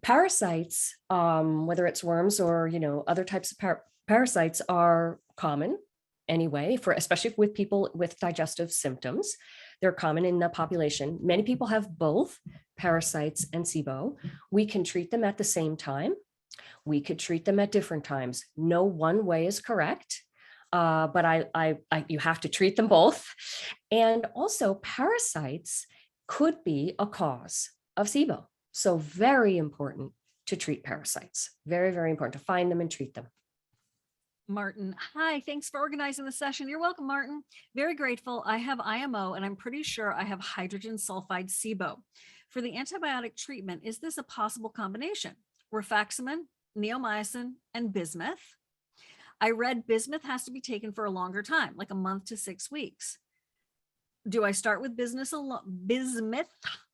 Parasites, whether it's worms or other types of parasites, are common anyway, especially with people with digestive symptoms. They're common in the population. Many people have both parasites and SIBO. We can treat them at the same time. We could treat them at different times. No one way is correct, but you have to treat them both. And also, parasites could be a cause of SIBO. So very important to treat parasites. Very, very important to find them and treat them. Martin, hi, thanks for organizing the session. You're welcome, Martin. Very grateful. I have IMO and I'm pretty sure I have hydrogen sulfide SIBO. For the antibiotic treatment, is this a possible combination? Rifaximin, neomycin, and bismuth. I read bismuth has to be taken for a longer time, like a month to 6 weeks. Do I start with bismuth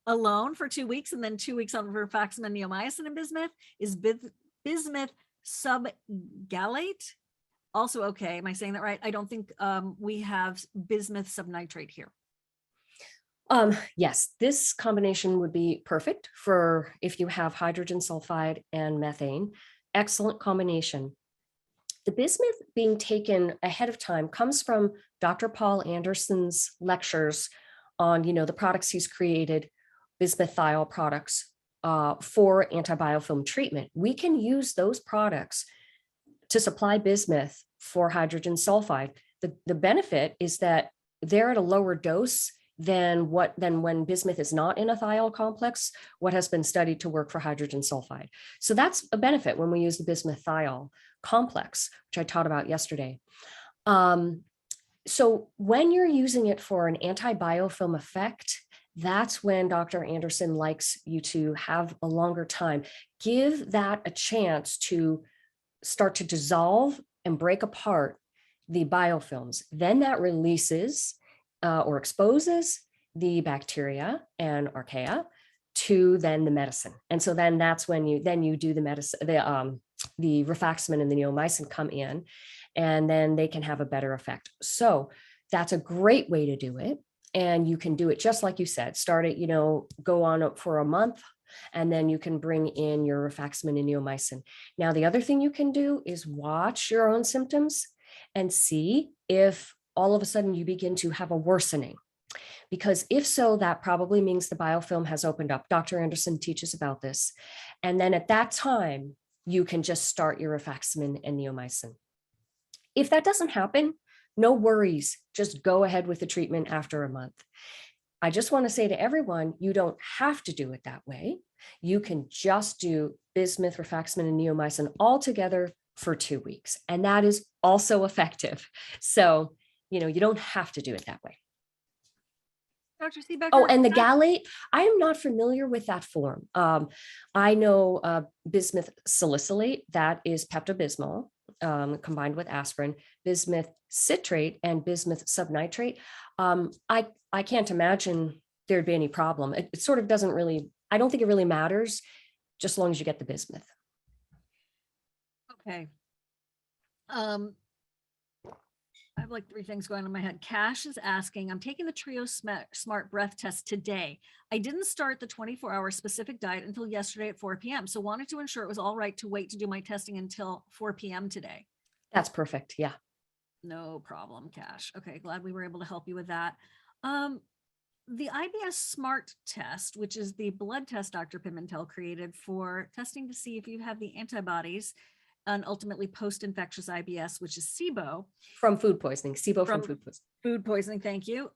alone for 2 weeks and then 2 weeks on rifaximin, neomycin, and bismuth? Is bismuth subgallate also okay? Am I saying that right? I don't think we have bismuth subnitrate here. Yes, this combination would be perfect for if you have hydrogen sulfide and methane. Excellent combination. The bismuth being taken ahead of time comes from Dr. Paul Anderson's lectures on, the products he's created, bismuthiol products for antibiofilm treatment. We can use those products to supply bismuth for hydrogen sulfide. The benefit is that they're at a lower dose than when bismuth is not in a thiol complex, what has been studied to work for hydrogen sulfide. So that's a benefit when we use the bismuth thiol complex, which I taught about yesterday. So when you're using it for an antibiofilm effect, that's when Dr. Anderson likes you to have a longer time. Give that a chance to start to dissolve and break apart the biofilms. Then that releases or exposes the bacteria and archaea to then the medicine. And so then that's when you do the medicine, the rifaximin and the neomycin come in, and then they can have a better effect. So that's a great way to do it. And you can do it just like you said, start it, go on for a month, and then you can bring in your rifaximin and neomycin. Now, the other thing you can do is watch your own symptoms and see if all of a sudden you begin to have a worsening. Because if so, that probably means the biofilm has opened up. Dr. Anderson teaches about this. And then at that time, you can just start your rifaximin and neomycin. If that doesn't happen, no worries, just go ahead with the treatment after a month. I just want to say to everyone, you don't have to do it that way. You can just do bismuth, rifaximin, and neomycin all together for 2 weeks. And that is also effective. So, you don't have to do it that way. Dr. Siebecker? Oh, and the gallate, I am not familiar with that form. I know bismuth salicylate, that is Pepto-Bismol combined with aspirin, bismuth citrate and bismuth subnitrate. I can't imagine there'd be any problem. It sort of doesn't really, I don't think it really matters, just as long as you get the bismuth. Okay. I have like 3 things going on in my head. Cash is asking, I'm taking the Trio Smart breath test today. I didn't start the 24-hour specific diet until yesterday at 4 p.m. So wanted to ensure it was all right to wait to do my testing until 4 p.m. today. That's perfect. Yeah. No problem, Cash. Okay, glad we were able to help you with that. The IBS Smart test, which is the blood test Dr. Pimentel created for testing to see if you have the antibodies and ultimately post-infectious IBS, which is SIBO. From food poisoning, SIBO from food poisoning. Food poisoning, thank you.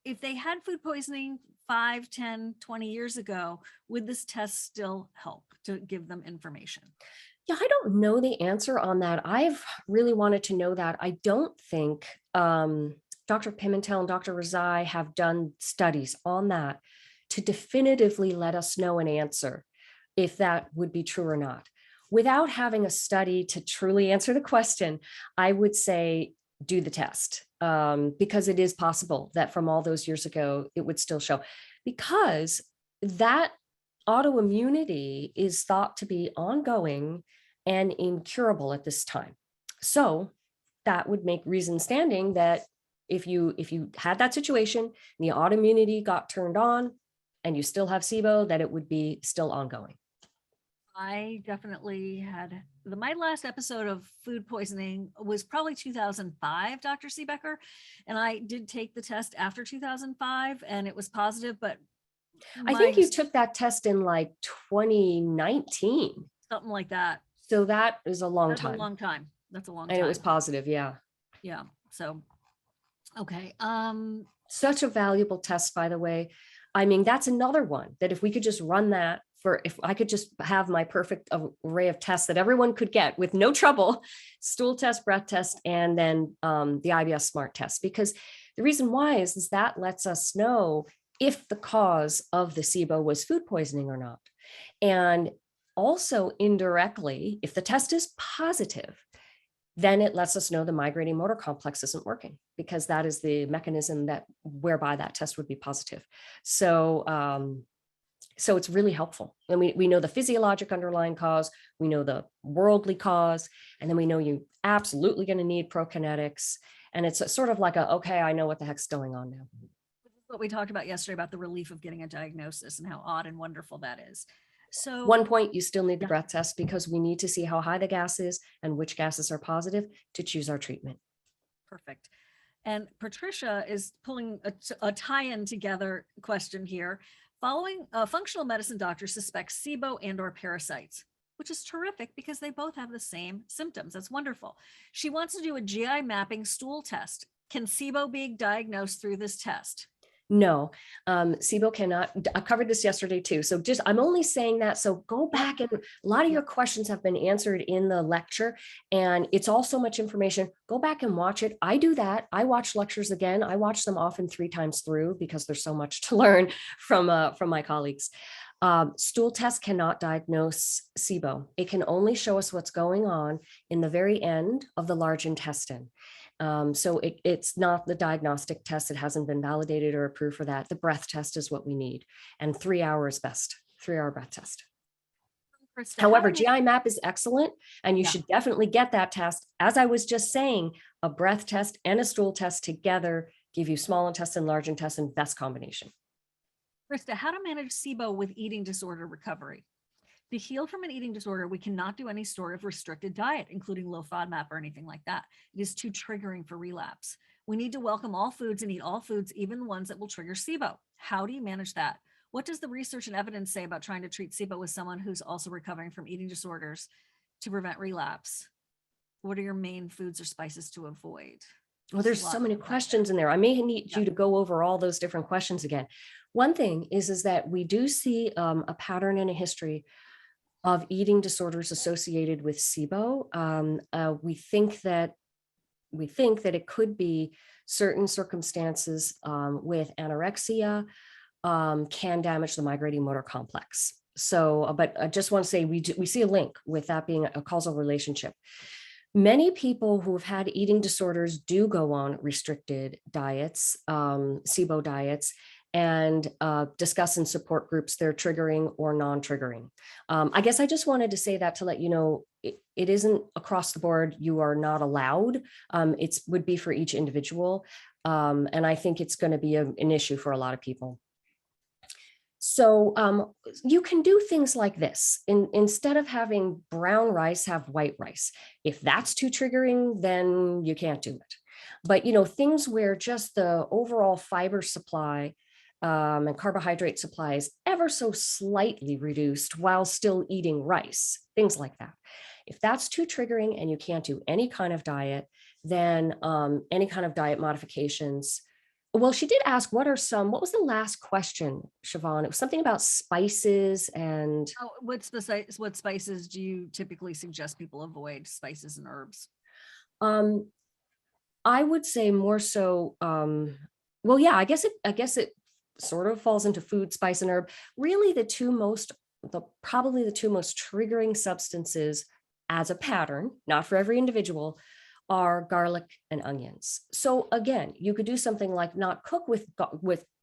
If they had food poisoning 5, 10, 20 years ago, would this test still help to give them information? Yeah, I don't know the answer on that. I've really wanted to know that. I don't think Dr. Pimentel and Dr. Rezai have done studies on that to definitively let us know an answer if that would be true or not. Without having a study to truly answer the question, I would say do the test because it is possible that from all those years ago, it would still show, because that autoimmunity is thought to be ongoing and incurable at this time. So that would make reason standing that if you had that situation, the autoimmunity got turned on and you still have SIBO, that it would be still ongoing. I definitely had my last episode of food poisoning was probably 2005, Dr. Siebecker. And I did take the test after 2005 and it was positive, but I think you took that test in like 2019. Something like that. So that is a long time. That's a long time. That's a long time. And it was positive. Yeah. Yeah. So, okay. Such a valuable test, by the way. I mean, that's another one that if we could just run that if I could just have my perfect array of tests that everyone could get with no trouble, stool test, breath test, and then the IBS Smart test, because the reason why is that lets us know if the cause of the SIBO was food poisoning or not. And also indirectly, if the test is positive, then it lets us know the migrating motor complex isn't working, because that is the mechanism that whereby that test would be positive. So it's really helpful. And we know the physiologic underlying cause, we know the worldly cause, and then we know you're absolutely going to need prokinetics. And it's sort of like okay, I know what the heck's going on now. This is what we talked about yesterday about the relief of getting a diagnosis and how odd and wonderful that is. So one point, you still need the breath test because we need to see how high the gas is and which gases are positive to choose our treatment. Perfect. And Patricia is pulling a tie-in together question here. Following a functional medicine doctor suspects SIBO and or parasites, which is terrific because they both have the same symptoms. That's wonderful. She wants to do a GI mapping stool test. Can SIBO be diagnosed through this test? No, SIBO cannot. I covered this yesterday too. So I'm only saying that. So go back, and a lot of your questions have been answered in the lecture, and it's all so much information. Go back and watch it. I do that. I watch lectures again. I watch them often 3 times through because there's so much to learn from my colleagues. Stool test cannot diagnose SIBO. It can only show us what's going on in the very end of the large intestine. So it's not the diagnostic test. It hasn't been validated or approved for that. The breath test is what we need. And 3 hours best, 3-hour breath test. However, GI map is excellent, and you should definitely get that test. As I was just saying, a breath test and a stool test together give you small intestine, large intestine, best combination. Krista, how to manage SIBO with eating disorder recovery? To heal from an eating disorder, we cannot do any sort of restricted diet, including low FODMAP or anything like that. It is too triggering for relapse. We need to welcome all foods and eat all foods, even the ones that will trigger SIBO. How do you manage that? What does the research and evidence say about trying to treat SIBO with someone who's also recovering from eating disorders to prevent relapse? What are your main foods or spices to avoid? Well, there's so many questions in there. I may need you to go over all those different questions again. One thing is that we do see a pattern in a history of eating disorders associated with SIBO. We think that we think that it could be certain circumstances with anorexia can damage the migrating motor complex. So, but I just want to say we see a link with that being a causal relationship. Many people who have had eating disorders do go on restricted diets, SIBO diets, and discuss in support groups their triggering or non-triggering. I guess I just wanted to say that to let you know it isn't across the board. You are not allowed. It would be for each individual. And I think it's going to be an issue for a lot of people. So you can do things like this. Instead of having brown rice, have white rice. If that's too triggering, then you can't do it. But, you know, things where just the overall fiber supply and carbohydrate supply is ever so slightly reduced while still eating rice, things like that. If that's too triggering and you can't do any kind of diet, then any kind of diet modifications. Well, she did ask, what was the last question, Shivan? It was something about spices and. Oh, what spices do you typically suggest people avoid, spices and herbs? I would say more so, well, yeah, I guess it sort of falls into food, spice, and herb. Really probably the two most triggering substances as a pattern, not for every individual, are garlic and onions. So again, you could do something like not cook with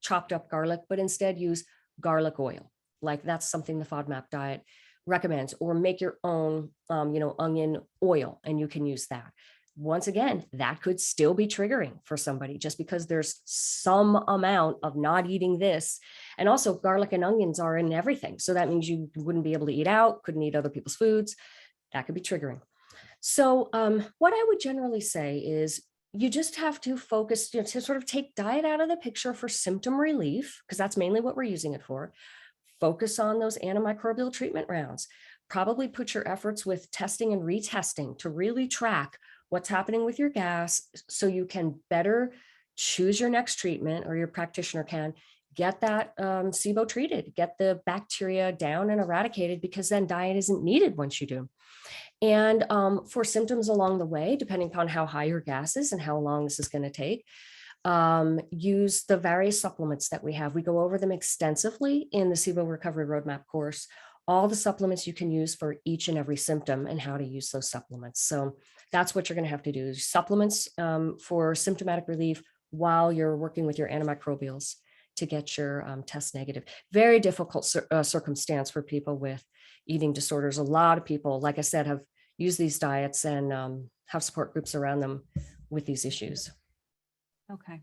chopped up garlic, but instead use garlic oil. Like that's something the FODMAP diet recommends, or make your own, onion oil, and you can use that. Once again, that could still be triggering for somebody just because there's some amount of not eating this. And also garlic and onions are in everything. So that means you wouldn't be able to eat out, couldn't eat other people's foods. That could be triggering. So what I would generally say is you just have to focus, to sort of take diet out of the picture for symptom relief, because that's mainly what we're using it for. Focus on those antimicrobial treatment rounds. Probably put your efforts with testing and retesting to really track what's happening with your gas so you can better choose your next treatment, or your practitioner can get that SIBO treated, get the bacteria down and eradicated, because then diet isn't needed once you do. And for symptoms along the way, depending upon how high your gas is and how long this is going to take, use the various supplements that we have. We go over them extensively in the SIBO Recovery Roadmap course, all the supplements you can use for each and every symptom and how to use those supplements. So that's what you're going to have to do, supplements for symptomatic relief while you're working with your antimicrobials to get your test negative. Very difficult circumstance for people with eating disorders. A lot of people, like I said, have used these diets and have support groups around them with these issues. Okay.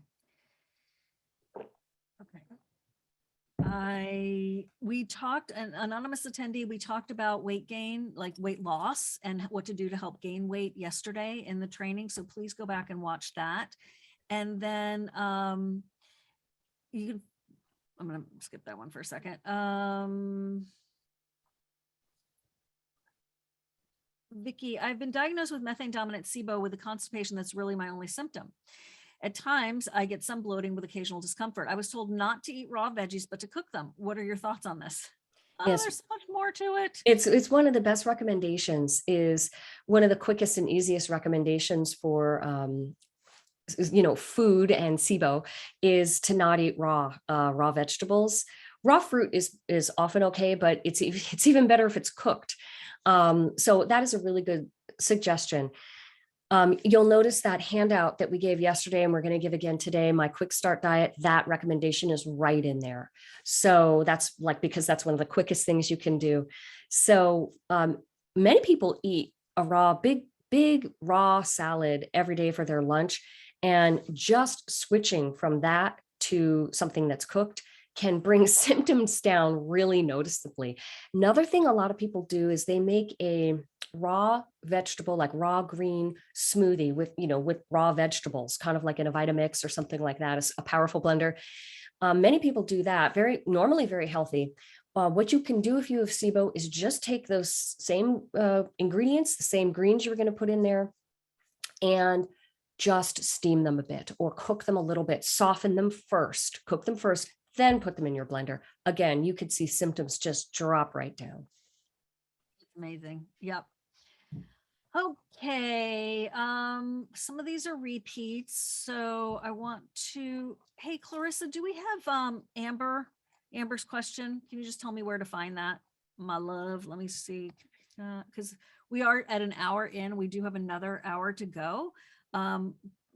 We talked, an anonymous attendee, we talked about weight gain, like weight loss, and what to do to help gain weight yesterday in the training. So please go back and watch that. And then I'm going to skip that one for a second. Vicky, I've been diagnosed with methane dominant SIBO with a constipation that's really my only symptom. At times, I get some bloating with occasional discomfort. I was told not to eat raw veggies, but to cook them. What are your thoughts on this? Oh, yes. There's so much more to it. It's one of the best recommendations, is one of the quickest and easiest recommendations for food and SIBO is to not eat raw vegetables. Raw fruit is often okay, but it's even better if it's cooked. So that is a really good suggestion. You'll notice that handout that we gave yesterday, and we're going to give again today, my quick start diet, that recommendation is right in there. So that's because that's one of the quickest things you can do. So many people eat a big raw salad every day for their lunch, and just switching from that to something that's cooked can bring symptoms down really noticeably. Another thing a lot of people do is they make a raw vegetable, like raw green smoothie with raw vegetables, kind of like in a Vitamix or something like that, is a powerful blender. Many people do that, normally very healthy. What you can do if you have SIBO is just take those same ingredients, the same greens you're going to put in there, and just steam them a bit or cook them a little bit, soften them first, cook them first, then put them in your blender. Again, you could see symptoms just drop right down. Amazing. Yep. Okay, some of these are repeats, so I want to, hey, Clarissa, do we have Amber's question? Can you just tell me where to find that? My love, let me see, because we are at an hour in, we do have another hour to go.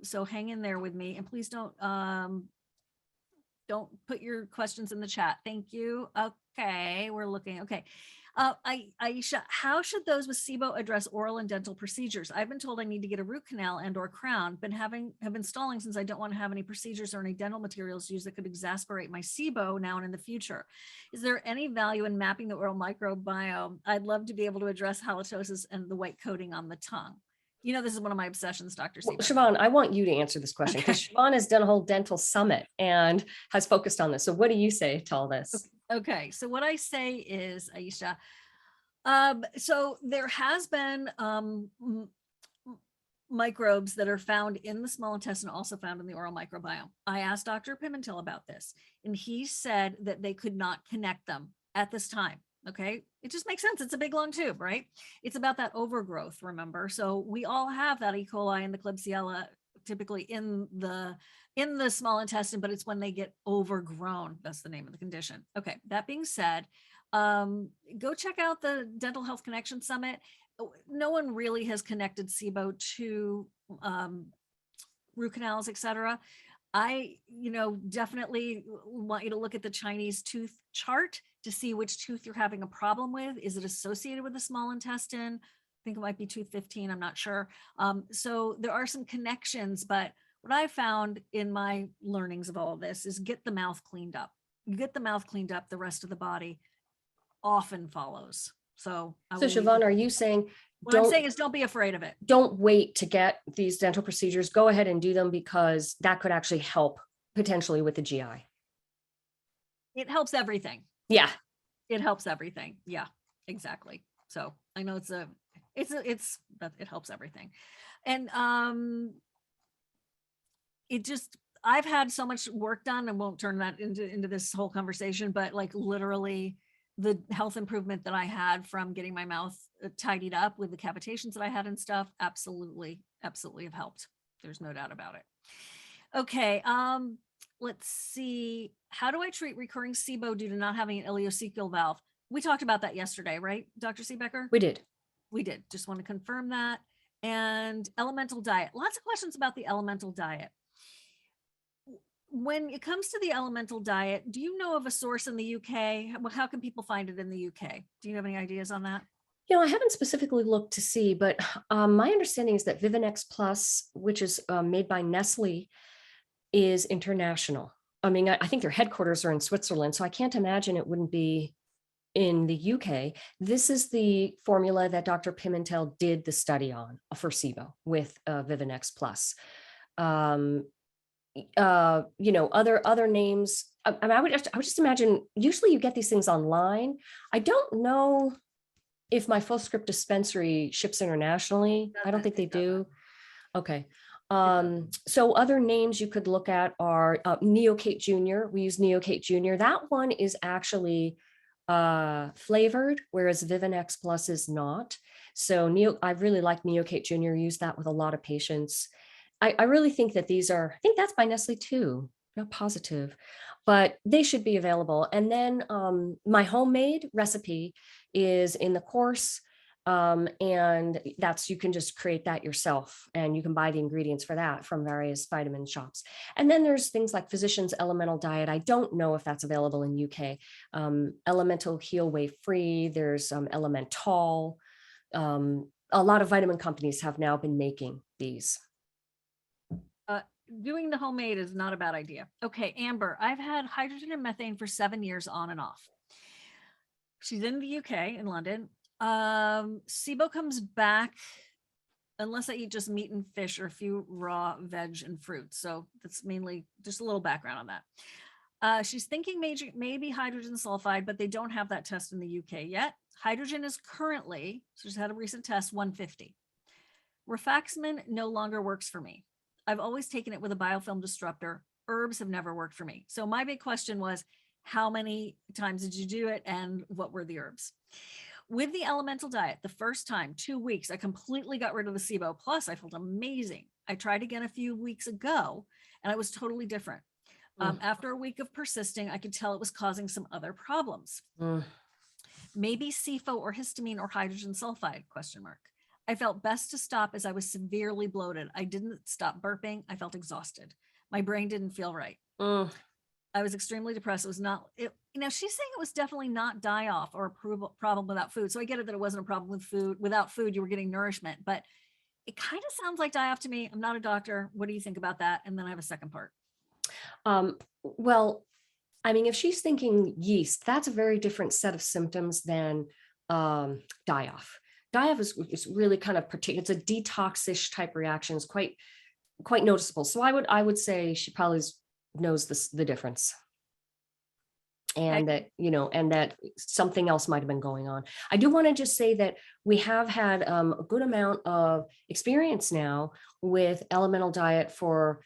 So hang in there with me, and please don't put your questions in the chat. Thank you. Okay, we're looking. Okay. Aisha, how should those with SIBO address oral and dental procedures? I've been told I need to get a root canal and or crown, have been stalling since I don't want to have any procedures or any dental materials used that could exacerbate my SIBO now and in the future. Is there any value in mapping the oral microbiome? I'd love to be able to address halitosis and the white coating on the tongue. You know, this is one of my obsessions, Dr. Well, Siebecker. Shivan, I want you to answer this question because Okay. Shivan has done a whole dental summit and has focused on this. So what do you say to all this? Okay, so what I say is, Aisha, so there has been microbes that are found in the small intestine, also found in the oral microbiome. I asked Dr. Pimentel about this, and he said that they could not connect them at this time. Okay, it just makes sense. It's a big long tube, right? It's about that overgrowth, remember? So we all have that E. coli and the Klebsiella typically in the small intestine, but it's when they get overgrown. That's the name of the condition. Okay, that being said, go check out the Dental Health Connection Summit. No one really has connected SIBO to root canals, etc. I, definitely want you to look at the Chinese tooth chart to see which tooth you're having a problem with. Is it associated with the small intestine? I think it might be tooth 15. I'm not sure. So there are some connections, but what I found in my learnings of all of this is get the mouth cleaned up. You get the mouth cleaned up, the rest of the body often follows. So Shivan, are you saying what I'm saying is don't be afraid of it. Don't wait to get these dental procedures. Go ahead and do them because that could actually help potentially with the GI. It helps everything. Yeah. It helps everything. Yeah, exactly. So I know it helps everything. And I've had so much work done, and won't turn that into this whole conversation, but like literally the health improvement that I had from getting my mouth tidied up with the cavitations that I had and stuff, absolutely have helped. There's no doubt about it. Okay. Let's see. How do I treat recurring SIBO due to not having an ileocecal valve? We talked about that yesterday, right, Dr. Siebecker? We did. We did. Just want to confirm that. And elemental diet. Lots of questions about the elemental diet. When it comes to the elemental diet, do you know of a source in the UK? How can people find it in the UK? Do you have any ideas on that? I haven't specifically looked to see, but my understanding is that Vivinex Plus, which is made by Nestle, is international. I mean, I think their headquarters are in Switzerland, so I can't imagine it wouldn't be in the UK. This is the formula that Dr. Pimentel did the study on for SIBO with Vivinex Plus. Other names. I would just imagine. Usually, you get these things online. I don't know if my FULLSCRIPT dispensary ships internationally. I don't think they do. Okay. So other names you could look at are Neocate Junior. We use Neocate Junior. That one is actually flavored, whereas Vivinex Plus is not. So I really like Neocate Junior. Use that with a lot of patients. I really think that these are, I think that's by Nestle too, not positive, but they should be available. And then my homemade recipe is in the course. And you can just create that yourself, and you can buy the ingredients for that from various vitamin shops. And then there's things like Physicians Elemental Diet. I don't know if that's available in UK. Elemental Heal Wave Free. There's Elemental. A lot of vitamin companies have now been making these. Doing the homemade is not a bad idea. Okay, Amber, I've had hydrogen and methane for 7 years on and off. She's in the UK, in London. SIBO comes back unless I eat just meat and fish or a few raw veg and fruits. So that's mainly just a little background on that. She's thinking maybe hydrogen sulfide, but they don't have that test in the UK yet. Hydrogen is currently, so she's had a recent test, 150. Rifaximin no longer works for me. I've always taken it with a biofilm disruptor. Herbs have never worked for me. So my big question was, how many times did you do it and what were the herbs? With the elemental diet, the first time, 2 weeks, I completely got rid of the SIBO. Plus, I felt amazing. I tried again a few weeks ago, and I was totally different. Mm. After a week of persisting, I could tell it was causing some other problems. Mm. Maybe SIFO or histamine or hydrogen sulfide, question mark. I felt best to stop as I was severely bloated. I didn't stop burping. I felt exhausted. My brain didn't feel right. Mm. I was extremely depressed. It was not, she's saying it was definitely not die off or a problem without food. So I get it that it wasn't a problem with food. Without food, you were getting nourishment, but it kind of sounds like die off to me. I'm not a doctor. What do you think about that? And then I have a second part. Well, I mean, if she's thinking yeast, that's a very different set of symptoms than die off. Die off is really kind of particular. It's a detox-ish type reaction. It's quite noticeable. So I would say she probably knows the difference. And that, and that something else might've been going on. I do want to just say that we have had a good amount of experience now with elemental diet for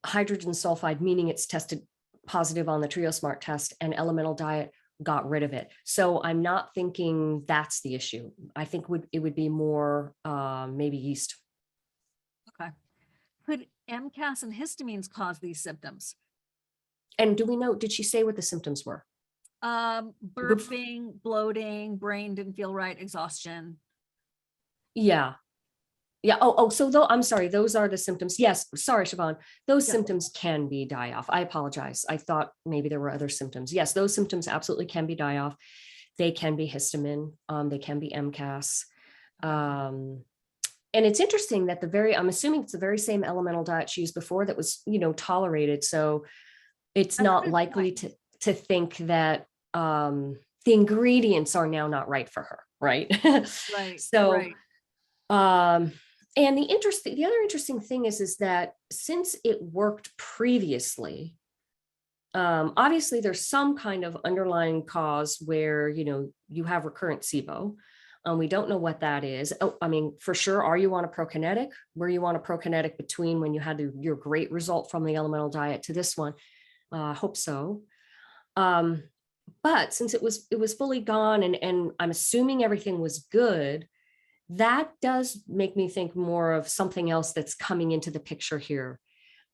hydrogen sulfide, meaning it's tested positive on the TrioSmart test, and elemental diet got rid of it. So I'm not thinking that's the issue. I think it would be more maybe yeast. Okay. Could MCAS and histamines cause these symptoms? And do we know, did she say what the symptoms were? Burping, bloating, brain didn't feel right, exhaustion. Yeah. So though, I'm sorry, those are the symptoms. Yes. Sorry, Shivan. Those symptoms can be die off. I apologize. I thought maybe there were other symptoms. Yes, those symptoms absolutely can be die off. They can be histamine. They can be MCAS. And it's interesting that I'm assuming it's the very same elemental diet she used before that was, tolerated. So it's not likely to think that the ingredients are now not right for her. Right. Right. So, right. And the other interesting thing is that since it worked previously, obviously there's some kind of underlying cause where, you have recurrent SIBO. We don't know what that is. Oh, I mean, for sure. Are you on a prokinetic? Were you on a prokinetic between when you had your great result from the elemental diet to this one? Hope so. But since it was fully gone and I'm assuming everything was good, that does make me think more of something else that's coming into the picture here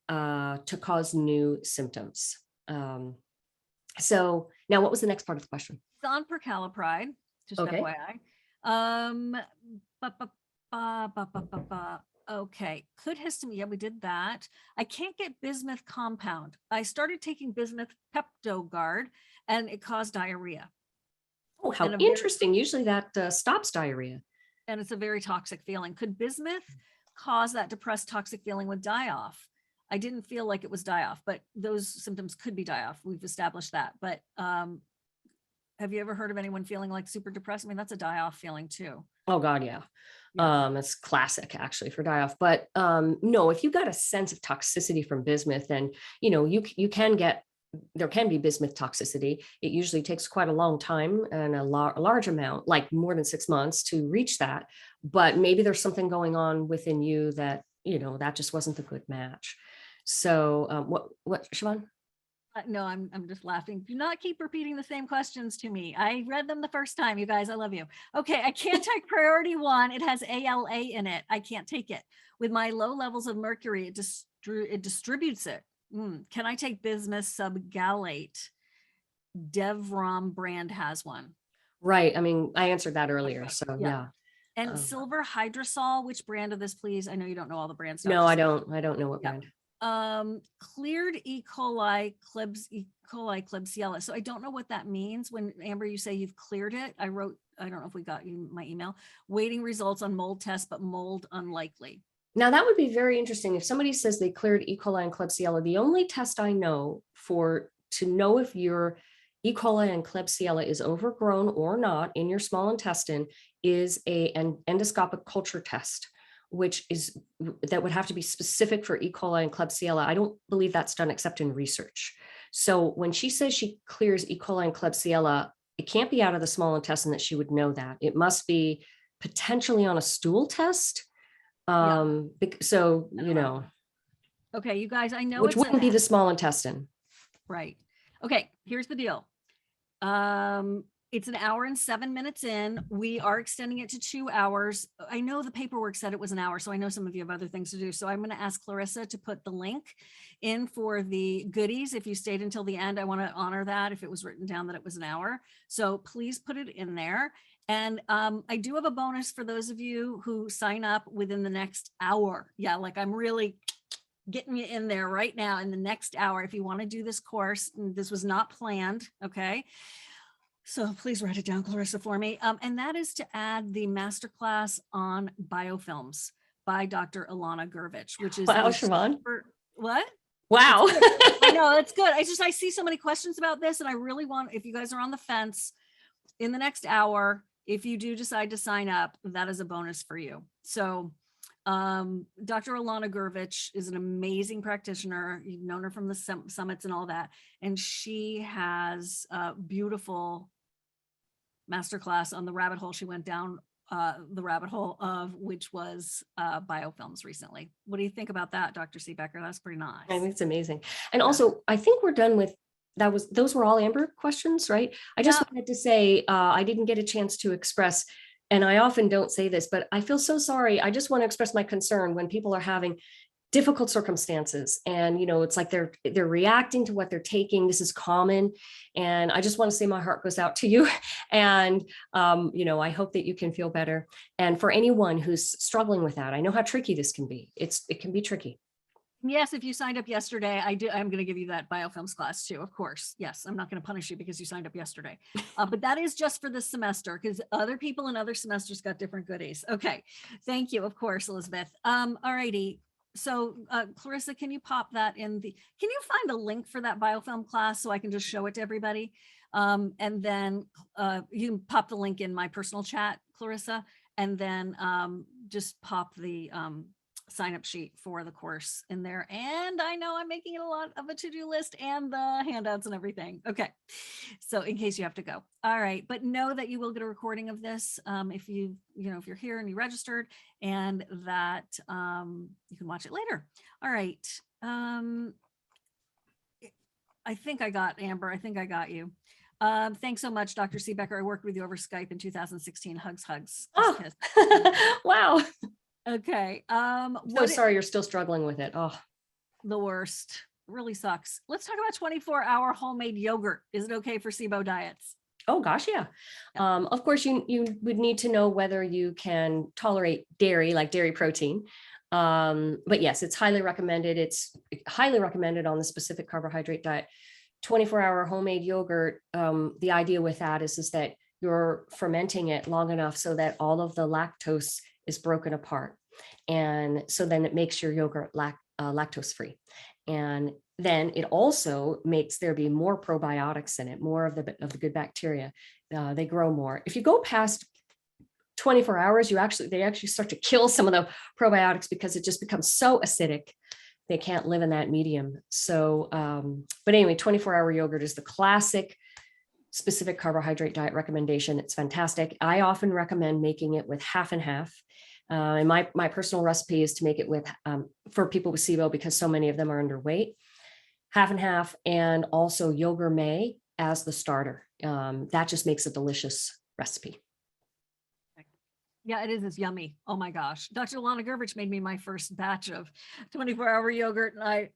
to cause new symptoms. So now what was the next part of the question? It's on percalipride, just Okay. FYI. Okay. Could histamine, yeah, we did that. I can't get bismuth compound. I started taking bismuth PeptoGuard and it caused diarrhea. Oh, how interesting. Usually that stops diarrhea. And it's a very toxic feeling. Could bismuth cause that depressed toxic feeling with die-off? I didn't feel like it was die-off, but those symptoms could be die-off. We've established that. But have you ever heard of anyone feeling like super depressed? I mean, that's a die-off feeling too. Oh God, yeah. It's classic actually for die-off. But no, if you got a sense of toxicity from bismuth, then there can be bismuth toxicity. It usually takes quite a long time and a large amount, like more than 6 months to reach that. But maybe there's something going on within you that, that just wasn't a good match. So what, Shivan? No, I'm just laughing. Do not keep repeating the same questions to me. I read them the first time, you guys. I love you. Okay, I can't take priority 1. It has ALA in it. I can't take it. With my low levels of mercury, it distributes it. Can I take bismuth subgallate? Devrom brand has one. Right. I mean, I answered that earlier. So yeah. And silver hydrosol, which brand of this, please? I know you don't know all the brands. No, I don't know what brand. Cleared E. coli, Klebsiella. So I don't know what that means. When Amber, you say you've cleared it, I don't know if we got you my email, waiting results on mold test, but mold unlikely. Now that would be very interesting. If somebody says they cleared E. coli and Klebsiella, the only test I know to know if your E. coli and Klebsiella is overgrown or not in your small intestine is an endoscopic culture test, that would have to be specific for E. coli and Klebsiella. I don't believe that's done except in research. So when she says she clears E. coli and Klebsiella, it can't be out of the small intestine that she would know that. It must be potentially on a stool test. So, Okay, you guys, I know which wouldn't be the small intestine. Right. Okay, here's the deal. It's an hour and 7 minutes in. We are extending it to 2 hours. I know the paperwork said it was an hour, so I know some of you have other things to do. So I'm going to ask Clarissa to put the link in for the goodies. If you stayed until the end, I want to honor that if it was written down that it was an hour. So please put it in there. And I do have a bonus for those of you who sign up within the next hour. Yeah, like I'm really getting you in there right now in the next hour. If you want to do this course, this was not planned. Okay. So please write it down, Clarissa, for me. And that is to add the masterclass on biofilms by Dr. Ilana Gurvich, which is Wow, Shivan. What? Wow. I know, it's good. I see so many questions about this, and I really want, if you guys are on the fence in the next hour, if you do decide to sign up, that is a bonus for you. So Dr. Ilana Gurvich is an amazing practitioner. You've known her from the summits and all that. And she has a beautiful masterclass on the rabbit hole she went down the rabbit hole of, which was biofilms recently. What do you think about that, Dr. Siebecker? That's pretty nice. I think it's amazing. And also, I think we're done with those were all Amber questions, right? I just wanted to say, I didn't get a chance to express, and I often don't say this, but I feel so sorry. I just want to express my concern when people are having difficult circumstances, and it's like they're reacting to what they're taking. This is common, and I just want to say my heart goes out to you, and I hope that you can feel better. And for anyone who's struggling with that, I know how tricky this can be. It can be tricky. Yes, if you signed up yesterday, I'm going to give you that biofilms class too, of course. Yes, I'm not going to punish you because you signed up yesterday. But that is just for this semester, because other people in other semesters got different goodies. Okay, thank you, of course, Elizabeth. All righty. So Clarissa, can you pop that in can you find a link for that biofilm class so I can just show it to everybody? And then you can pop the link in my personal chat, Clarissa, and then just pop the sign up sheet for the course in there. And I know I'm making it a lot of a to-do list and the handouts and everything. Okay. So in case you have to go. All right. But know that you will get a recording of this if if you're here and you registered, and that you can watch it later. All right. I think I got Amber. I think I got you. Thanks so much, Dr. Siebecker. I worked with you over Skype in 2016. Hugs. Oh, wow. Okay. So sorry you're still struggling with it. Oh, the worst. It really sucks. Let's talk about 24-hour homemade yogurt. Is it okay for SIBO diets? Oh gosh, yeah. Of course, you would need to know whether you can tolerate dairy, like dairy protein. But yes, it's highly recommended. It's highly recommended on the specific carbohydrate diet. 24-hour homemade yogurt. The idea with that is that you're fermenting it long enough so that all of the lactose is broken apart. And so then it makes your yogurt lactose free. And then it also makes there be more probiotics in it, more of the good bacteria. They grow more. If you go past 24 hours, they actually start to kill some of the probiotics because it just becomes so acidic. They can't live in that medium. So, but anyway, 24-hour yogurt is the classic specific carbohydrate diet recommendation. It's fantastic. I often recommend making it with half and half. And my personal recipe is to make it with for people with SIBO, because so many of them are underweight, half and half, and also yogurt may as the starter. That just makes a delicious recipe. Yeah, it is. It's yummy. Oh my gosh. Dr. Ilana Gurvich made me my first batch of 24-hour yogurt, and I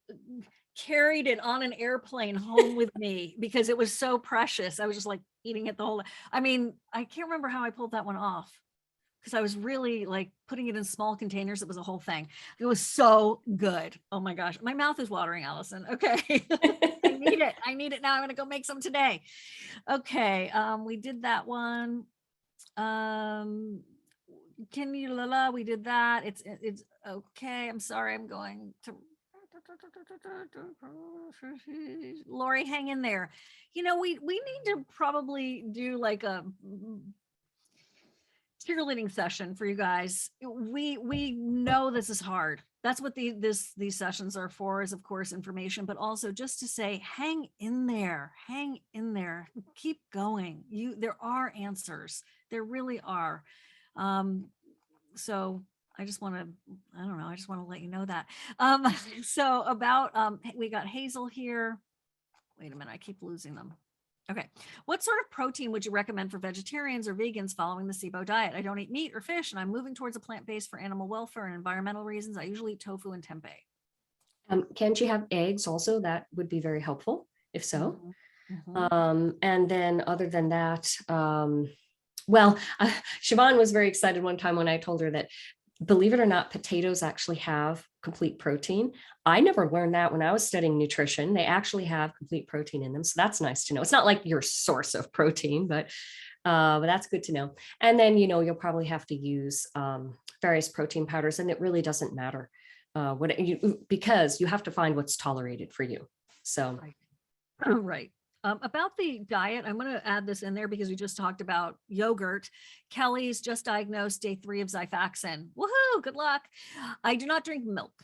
carried it on an airplane home with me because it was so precious. I was just like eating it the whole. I mean, I can't remember how I pulled that one off, because I was really like putting it in small containers. It was a whole thing. It was so good. Oh my gosh. My mouth is watering, Allison. Okay. I need it now. I'm going to go make some today. Okay. We did that one. We did that. It's okay. I'm sorry. I'm going to Lori, hang in there. We need to probably do like a cheerleading session for you guys. We know this is hard. That's what these sessions are for, is of course information, but also just to say, hang in there, keep going. There are answers. There really are. So I just want to let you know that. So about we got Hazel here. Wait a minute, I keep losing them. Okay. What sort of protein would you recommend for vegetarians or vegans following the SIBO diet? I don't eat meat or fish, and I'm moving towards a plant-based for animal welfare and environmental reasons. I usually eat tofu and tempeh. Can't you have eggs also? That would be very helpful, if so. Mhm. Mhm. And then other than that, well, Shivan was very excited one time when I told her that, believe it or not, potatoes actually have complete protein. I never learned that when I was studying nutrition. They actually have complete protein in them. So that's nice to know. It's not like your source of protein, but that's good to know. And then, you'll probably have to use various protein powders, and it really doesn't matter because you have to find what's tolerated for you. So, Right. Right. About the diet, I'm going to add this in there because we just talked about yogurt. Kelly's just diagnosed day 3 of Xifaxan. Woohoo! Good luck. I do not drink milk.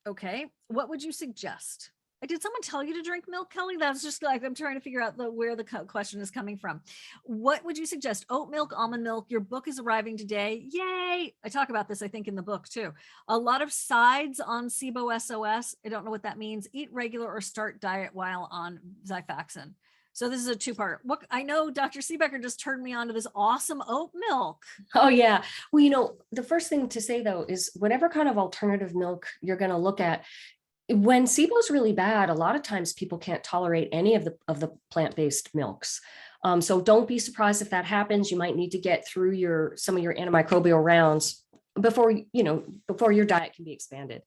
Okay. What would you suggest? Did someone tell you to drink milk, Kelly? That's just like, I'm trying to figure out where the question is coming from. What would you suggest? Oat milk, almond milk. Your book is arriving today. Yay. I talk about this, I think, in the book too. A lot of sides on SIBO SOS. I don't know what that means. Eat regular or start diet while on Xifaxan. So this is a 2-part. What I know Dr. Siebecker just turned me on to this awesome oat milk. oh yeah. Well, the first thing to say though is whatever kind of alternative milk you're going to look at, when SIBO is really bad, a lot of times people can't tolerate any of the plant-based milks. So don't be surprised if that happens. You might need to get through some of your antimicrobial rounds before your diet can be expanded.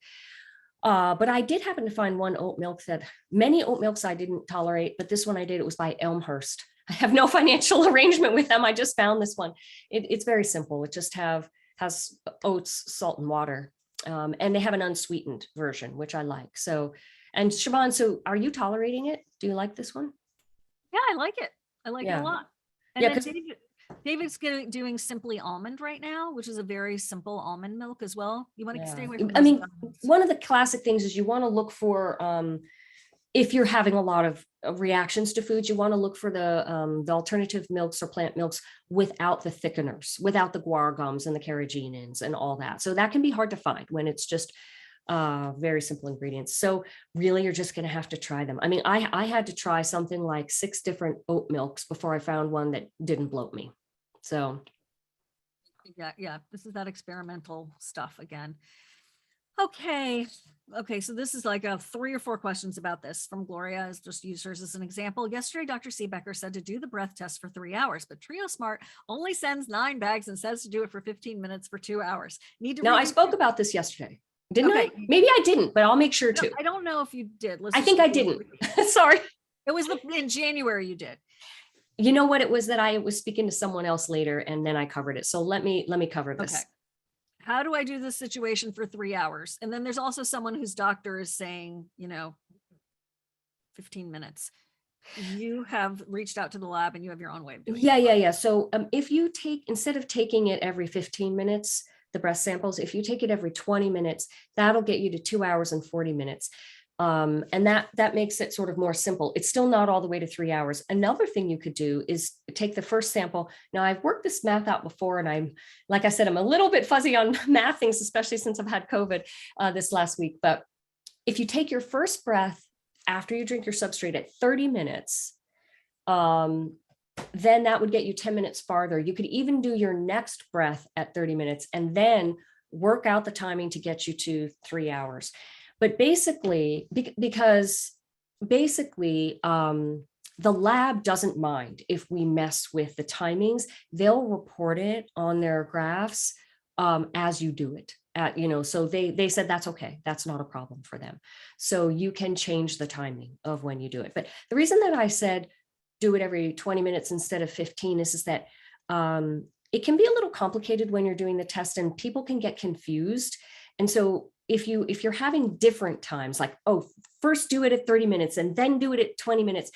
But I did happen to find one oat milk that many oat milks I didn't tolerate, but this one I did. It was by Elmhurst. I have no financial arrangement with them. I just found this one. It's very simple. It just has oats, salt, and water. And they have an unsweetened version, which I like. So, and Shivan, so are you tolerating it? Do you like this one? Yeah, I like it. I like it a lot. And Yeah, then David's doing Simply Almond right now, which is a very simple almond milk as well. You want to stay away from I those mean, gummies. one of the classic things is you want to look for if you're having a lot of reactions to foods, you want to look for the alternative milks or plant milks without the thickeners, without the guar gums and the carrageenans and all that. So that can be hard to find when it's just very simple ingredients. So really, you're just going to have to try them. I mean, I had to try something like 6 different oat milks before I found one that didn't bloat me. So Yeah, this is that experimental stuff again. Okay, so this is like 3 or 4 questions about this from Gloria. Is just use hers as an example. Yesterday, Dr. Siebecker said to do the breath test for 3 hours, but Trio Smart only sends 9 bags and says to do it for 15 minutes for 2 hours. Now I spoke about this yesterday, didn't I? Maybe I didn't, but I'll make sure to. I don't know if you did. I think I didn't. Sorry. It was in January you did. You know what it was that I was speaking to someone else later, and then I covered it. So let me cover this. Okay. How do I do this situation for 3 hours? And then there's also someone whose doctor is saying, 15 minutes. You have reached out to the lab and you have your own way of doing it. Yeah. So if you instead of taking it every 15 minutes, the breath samples, if you take it every 20 minutes, that'll get you to 2 hours and 40 minutes. And that makes it sort of more simple. It's still not all the way to 3 hours. Another thing you could do is take the first sample. Now I've worked this math out before, and like I said, I'm a little bit fuzzy on math things, especially since I've had COVID this last week. But if you take your first breath after you drink your substrate at 30 minutes, then that would get you 10 minutes farther. You could even do your next breath at 30 minutes and then work out the timing to get you to 3 hours. But basically, because basically the lab doesn't mind if we mess with the timings. They'll report it on their graphs as you do it. So they said that's okay. That's not a problem for them. So you can change the timing of when you do it. But the reason that I said do it every 20 minutes instead of 15 is that it can be a little complicated when you're doing the test, and people can get confused. And so if you're having different times, like, first do it at 30 minutes and then do it at 20 minutes,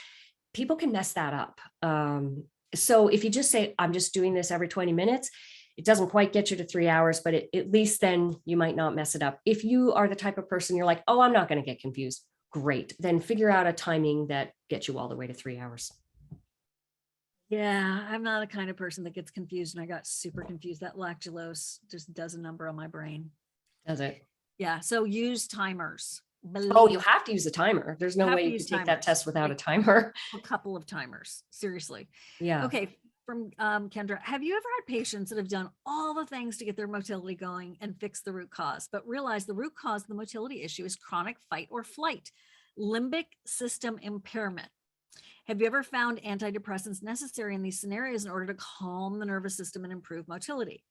people can mess that up. So if you just say, I'm just doing this every 20 minutes, it doesn't quite get you to 3 hours, but at least then you might not mess it up. If you are the type of person you're like, I'm not going to get confused, great. Then figure out a timing that gets you all the way to 3 hours. Yeah, I'm not a kind of person that gets confused, and I got super confused. That lactulose just does a number on my brain. Does it? Yeah, so use timers. Oh, you have to use a timer. There's no have way to you use could take that timers, test without a like timer. a couple of timers, seriously. Yeah. Okay, from Kendra, have you ever had patients that have done all the things to get their motility going and fix the root cause, but realize the root cause of the motility issue is chronic fight or flight, limbic system impairment? Have you ever found antidepressants necessary in these scenarios in order to calm the nervous system and improve motility?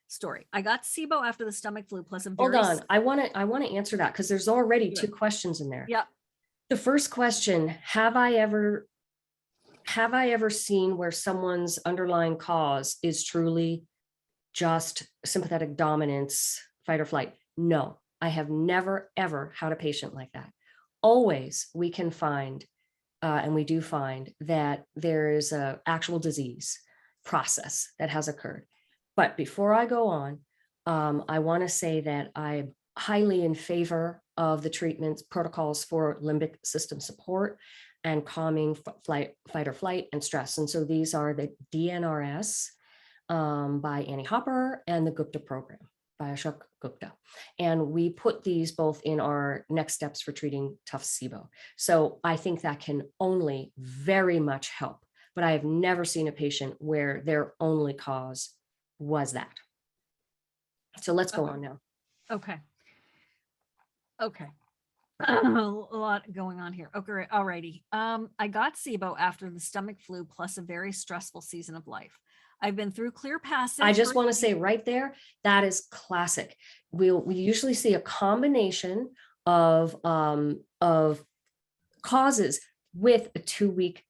Story. I got SIBO after the stomach flu plus a Hold very on. I want to answer that because there's already Good. two questions in there. Yep. The first question, have I ever seen where someone's underlying cause is truly just sympathetic dominance, fight or flight? No, I have never, ever had a patient like that. Always we can find, and we do find that there is an actual disease process that has occurred. But before I go on, I want to say that I'm highly in favor of the treatments protocols for limbic system support and calming fight or flight and stress. And so these are the DNRS by Annie Hopper and the Gupta program by Ashok Gupta. And we put these both in our next steps for treating tough SIBO. So I think that can only very much help, but I have never seen a patient where their only cause was that. So let's go on now. Okay. Okay. A lot going on here. Okay, alrighty. I got SIBO after the stomach flu plus a very stressful season of life. I've been through clear passage. I just want to say right there, that is classic. We usually see a combination of causes with a 2-week.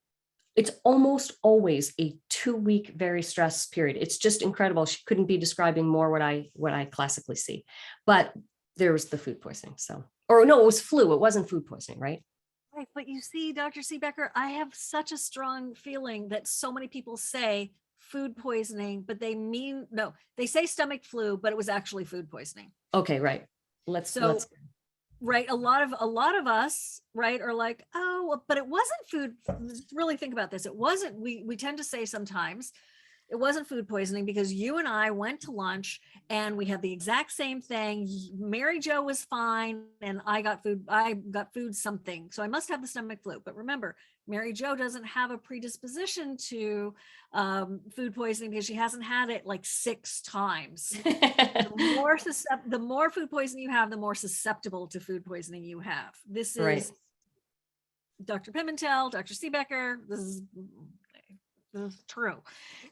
It's almost always a 2-week very stressed period. It's just incredible. She couldn't be describing more what I classically see, but there was the food poisoning. So, or no, it was flu. It wasn't food poisoning, right? Right, but you see, Dr. Siebecker, I have such a strong feeling that so many people say food poisoning, but they mean, no, they say stomach flu, but it was actually food poisoning. Okay, right. Let's right. A lot of us, right, are like, oh, but it wasn't food. Really think about this. It wasn't, we tend to say sometimes it wasn't food poisoning because you and I went to lunch and we had the exact same thing. Mary Jo was fine and I got food something. So I must have the stomach flu. But remember, Mary Jo doesn't have a predisposition to food poisoning because she hasn't had it like 6 times. The more food poisoning you have, the more susceptible to food poisoning you have. This is right. Dr. Pimentel, Dr. Siebecker, this is true.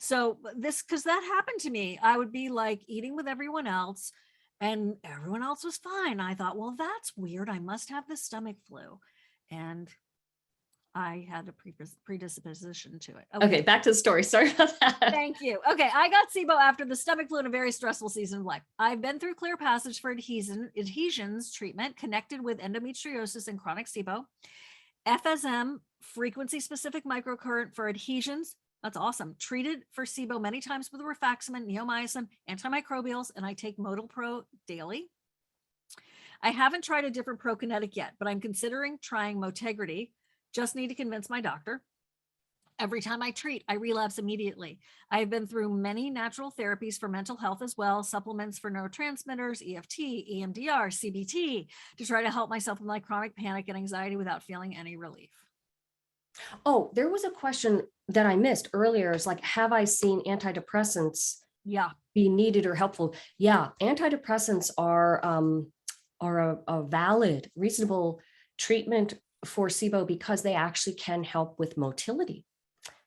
So because that happened to me, I would be like eating with everyone else and everyone else was fine. I thought, well, that's weird. I must have the stomach flu. And I had a predisposition to it. Okay, back to the story. Sorry about that. Thank you. Okay, I got SIBO after the stomach flu in a very stressful season of life. I've been through clear passage for adhesions treatment connected with endometriosis and chronic SIBO. FSM, frequency specific microcurrent for adhesions. That's awesome. Treated for SIBO many times with rifaximin, neomycin, antimicrobials, and I take Modal Pro daily. I haven't tried a different prokinetic yet, but I'm considering trying Motegrity. Just need to convince my doctor. Every time I treat, I relapse immediately. I've been through many natural therapies for mental health as well, supplements for neurotransmitters, EFT, EMDR, CBT, to try to help myself with my chronic panic and anxiety without feeling any relief. Oh, there was a question that I missed earlier. It's like, have I seen antidepressants be needed or helpful? Yeah, antidepressants are a valid, reasonable treatment for SIBO because they actually can help with motility.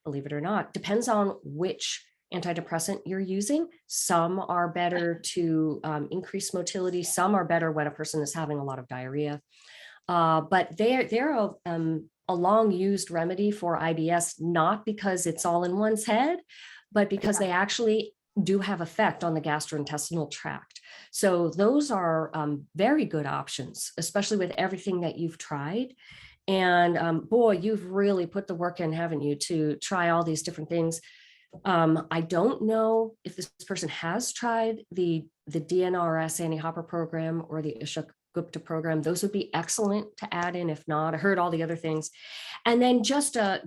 Believe it or not, depends on which antidepressant you're using. Some are better to increase motility. Some are better when a person is having a lot of diarrhea. But they're a long used remedy for IBS, not because it's all in one's head, but because they actually do have effect on the gastrointestinal tract. So those are very good options, especially with everything that you've tried. And boy, you've really put the work in, haven't you, to try all these different things. I don't know if this person has tried the DNRS Annie Hopper program or the Ashok Gupta program. Those would be excellent to add in. If not, I heard all the other things. And then just a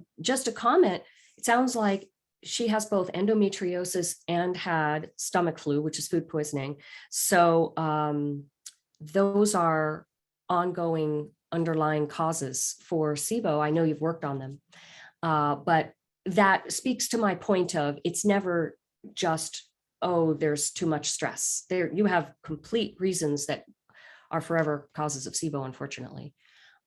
comment, it sounds like she has both endometriosis and had stomach flu, which is food poisoning. So those are ongoing underlying causes for SIBO. I know you've worked on them, but that speaks to my point of it's never just, oh, there's too much stress. There, you have complete reasons that are forever causes of SIBO, unfortunately.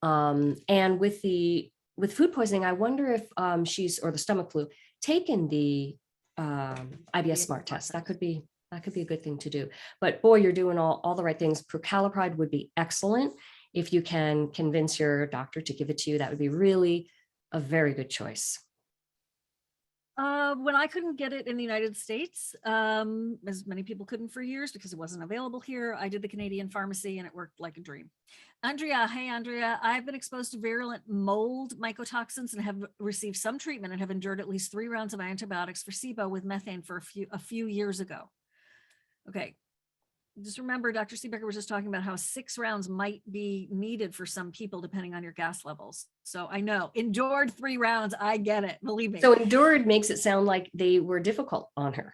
And with food poisoning, I wonder if she's, or the stomach flu, taken the IBS smart test. That could be a good thing to do. But boy, you're doing all the right things. Prucalopride would be excellent. If you can convince your doctor to give it to you, that would be really a very good choice. When I couldn't get it in the United States, as many people couldn't for years because it wasn't available here, I did the Canadian pharmacy and it worked like a dream. Andrea, hey Andrea, I've been exposed to virulent mold mycotoxins and have received some treatment and have endured at least 3 rounds of antibiotics for SIBO with methane for a few years ago. Okay. Just remember, Dr. Siebecker was just talking about how 6 rounds might be needed for some people, depending on your gas levels. So I know, endured 3 rounds. I get it. Believe me. So endured makes it sound like they were difficult on her.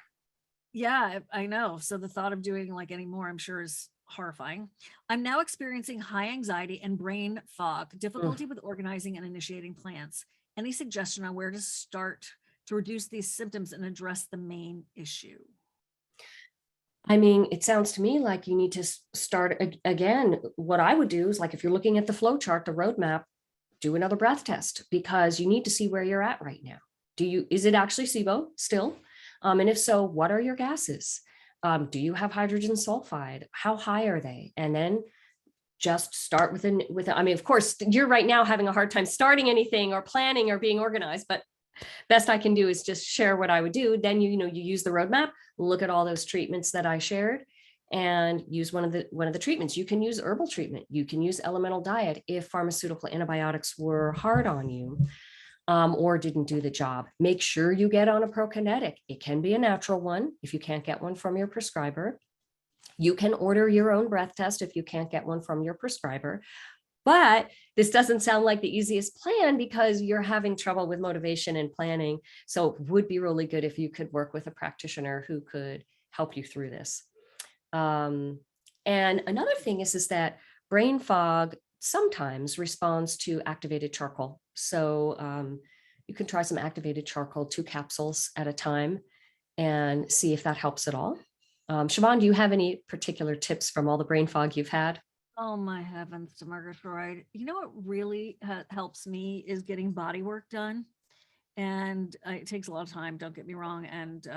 Yeah, I know. So the thought of doing like any more, I'm sure, is horrifying. I'm now experiencing high anxiety and brain fog, difficulty with organizing and initiating plans. Any suggestion on where to start to reduce these symptoms and address the main issue? I mean, it sounds to me like you need to start again. What I would do is, like, if you're looking at the flow chart, the roadmap, do another breath test, because you need to see where you're at right now. Is it actually SIBO still? And if so, what are your gases? Do you have hydrogen sulfide? How high are they? And then just start I mean, of course, you're right now having a hard time starting anything or planning or being organized, but best I can do is just share what I would do. Then, you use the roadmap, look at all those treatments that I shared, and use one of the treatments. You can use herbal treatment. You can use elemental diet if pharmaceutical antibiotics were hard on you, or didn't do the job. Make sure you get on a prokinetic. It can be a natural one if you can't get one from your prescriber. You can order your own breath test if you can't get one from your prescriber. But this doesn't sound like the easiest plan because you're having trouble with motivation and planning. So it would be really good if you could work with a practitioner who could help you through this. And another thing is that brain fog sometimes responds to activated charcoal. So you can try some activated charcoal, 2 capsules at a time, and see if that helps at all. Shivan, do you have any particular tips from all the brain fog you've had? Oh my heavens, to Margaret Freud. You know what really helps me is getting body work done. And it takes a lot of time, don't get me wrong. And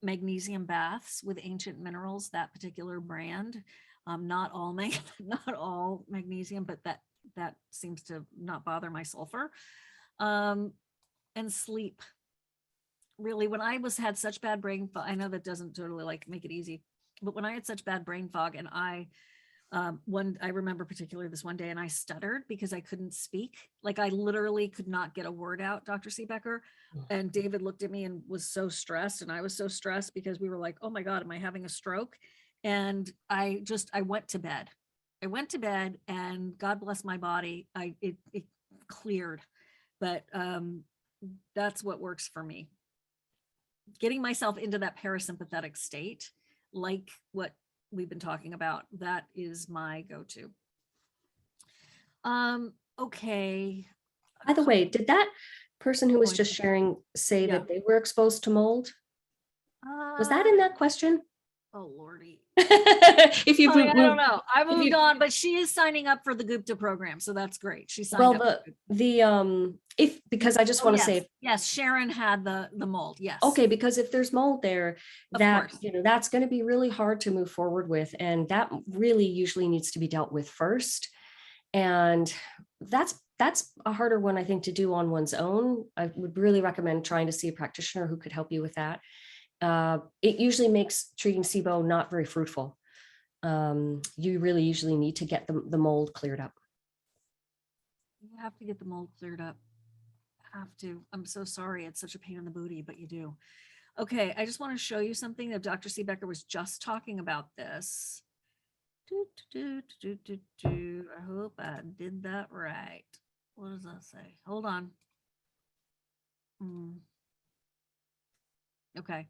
magnesium baths with ancient minerals, that particular brand, not all not all magnesium, but that seems to not bother my sulfur. And sleep. Really, when I had such bad brain fog, I know that doesn't totally like make it easy, but when I had such bad brain fog and I remember particularly this one day, and I stuttered because I couldn't speak. Like, I literally could not get a word out, Dr. Siebecker. And David looked at me and was so stressed. And I was so stressed because we were like, oh my God, am I having a stroke? And I went to bed. I went to bed, and God bless my body. It cleared, but that's what works for me. Getting myself into that parasympathetic state, like what we've been talking about, that is my go-to. Okay. By the way, did that person who was just sharing say that they were exposed to mold? Was that in that question? Oh Lordy. If you I don't know. I moved on, but she is signing up for the Gupta program, so that's great. She signed up. Because I just want to say, yes, Sharon had the mold. Yes. Okay, because if there's mold there, that's going to be really hard to move forward with, and that really usually needs to be dealt with first. And that's a harder one, I think, to do on one's own. I would really recommend trying to see a practitioner who could help you with that. It usually makes treating SIBO not very fruitful. You really usually need to get the mold cleared up. You have to get the mold cleared up. Have to. I'm so sorry. It's such a pain in the booty, but you do. Okay, I just want to show you something that Dr. Siebecker was just talking about this. I hope I did that right. What does that say? Hold on. Okay.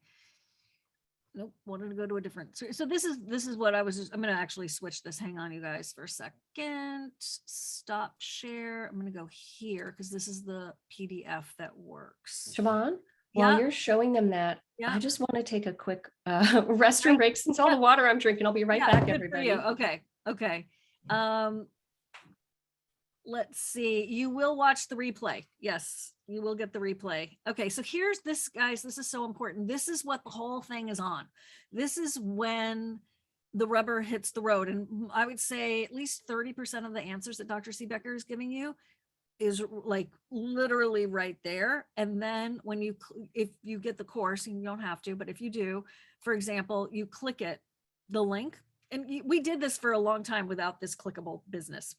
nope, wanted to go to a different. So this is what I was just, I'm going to actually switch this. Hang on, you guys, for a second. Stop share. I'm going to go here because this is the PDF that works. Siobhan, while Yeah. you're showing them that, Yeah. I just want to take a quick restroom break since all the water I'm drinking. I'll be right back, Good for everybody. you. Okay. Okay. Let's see. You will watch the replay. Yes, you will get the replay. Okay, so here's this, guys. This is so important. This is what the whole thing is on. This is when the rubber hits the road. And I would say at least 30% of the answers that Dr. Siebecker is giving you is like literally right there. And then when you, if you get the course, and you don't have to, but if you do, for example, you click it, the link, and we did this for a long time without this clickable business.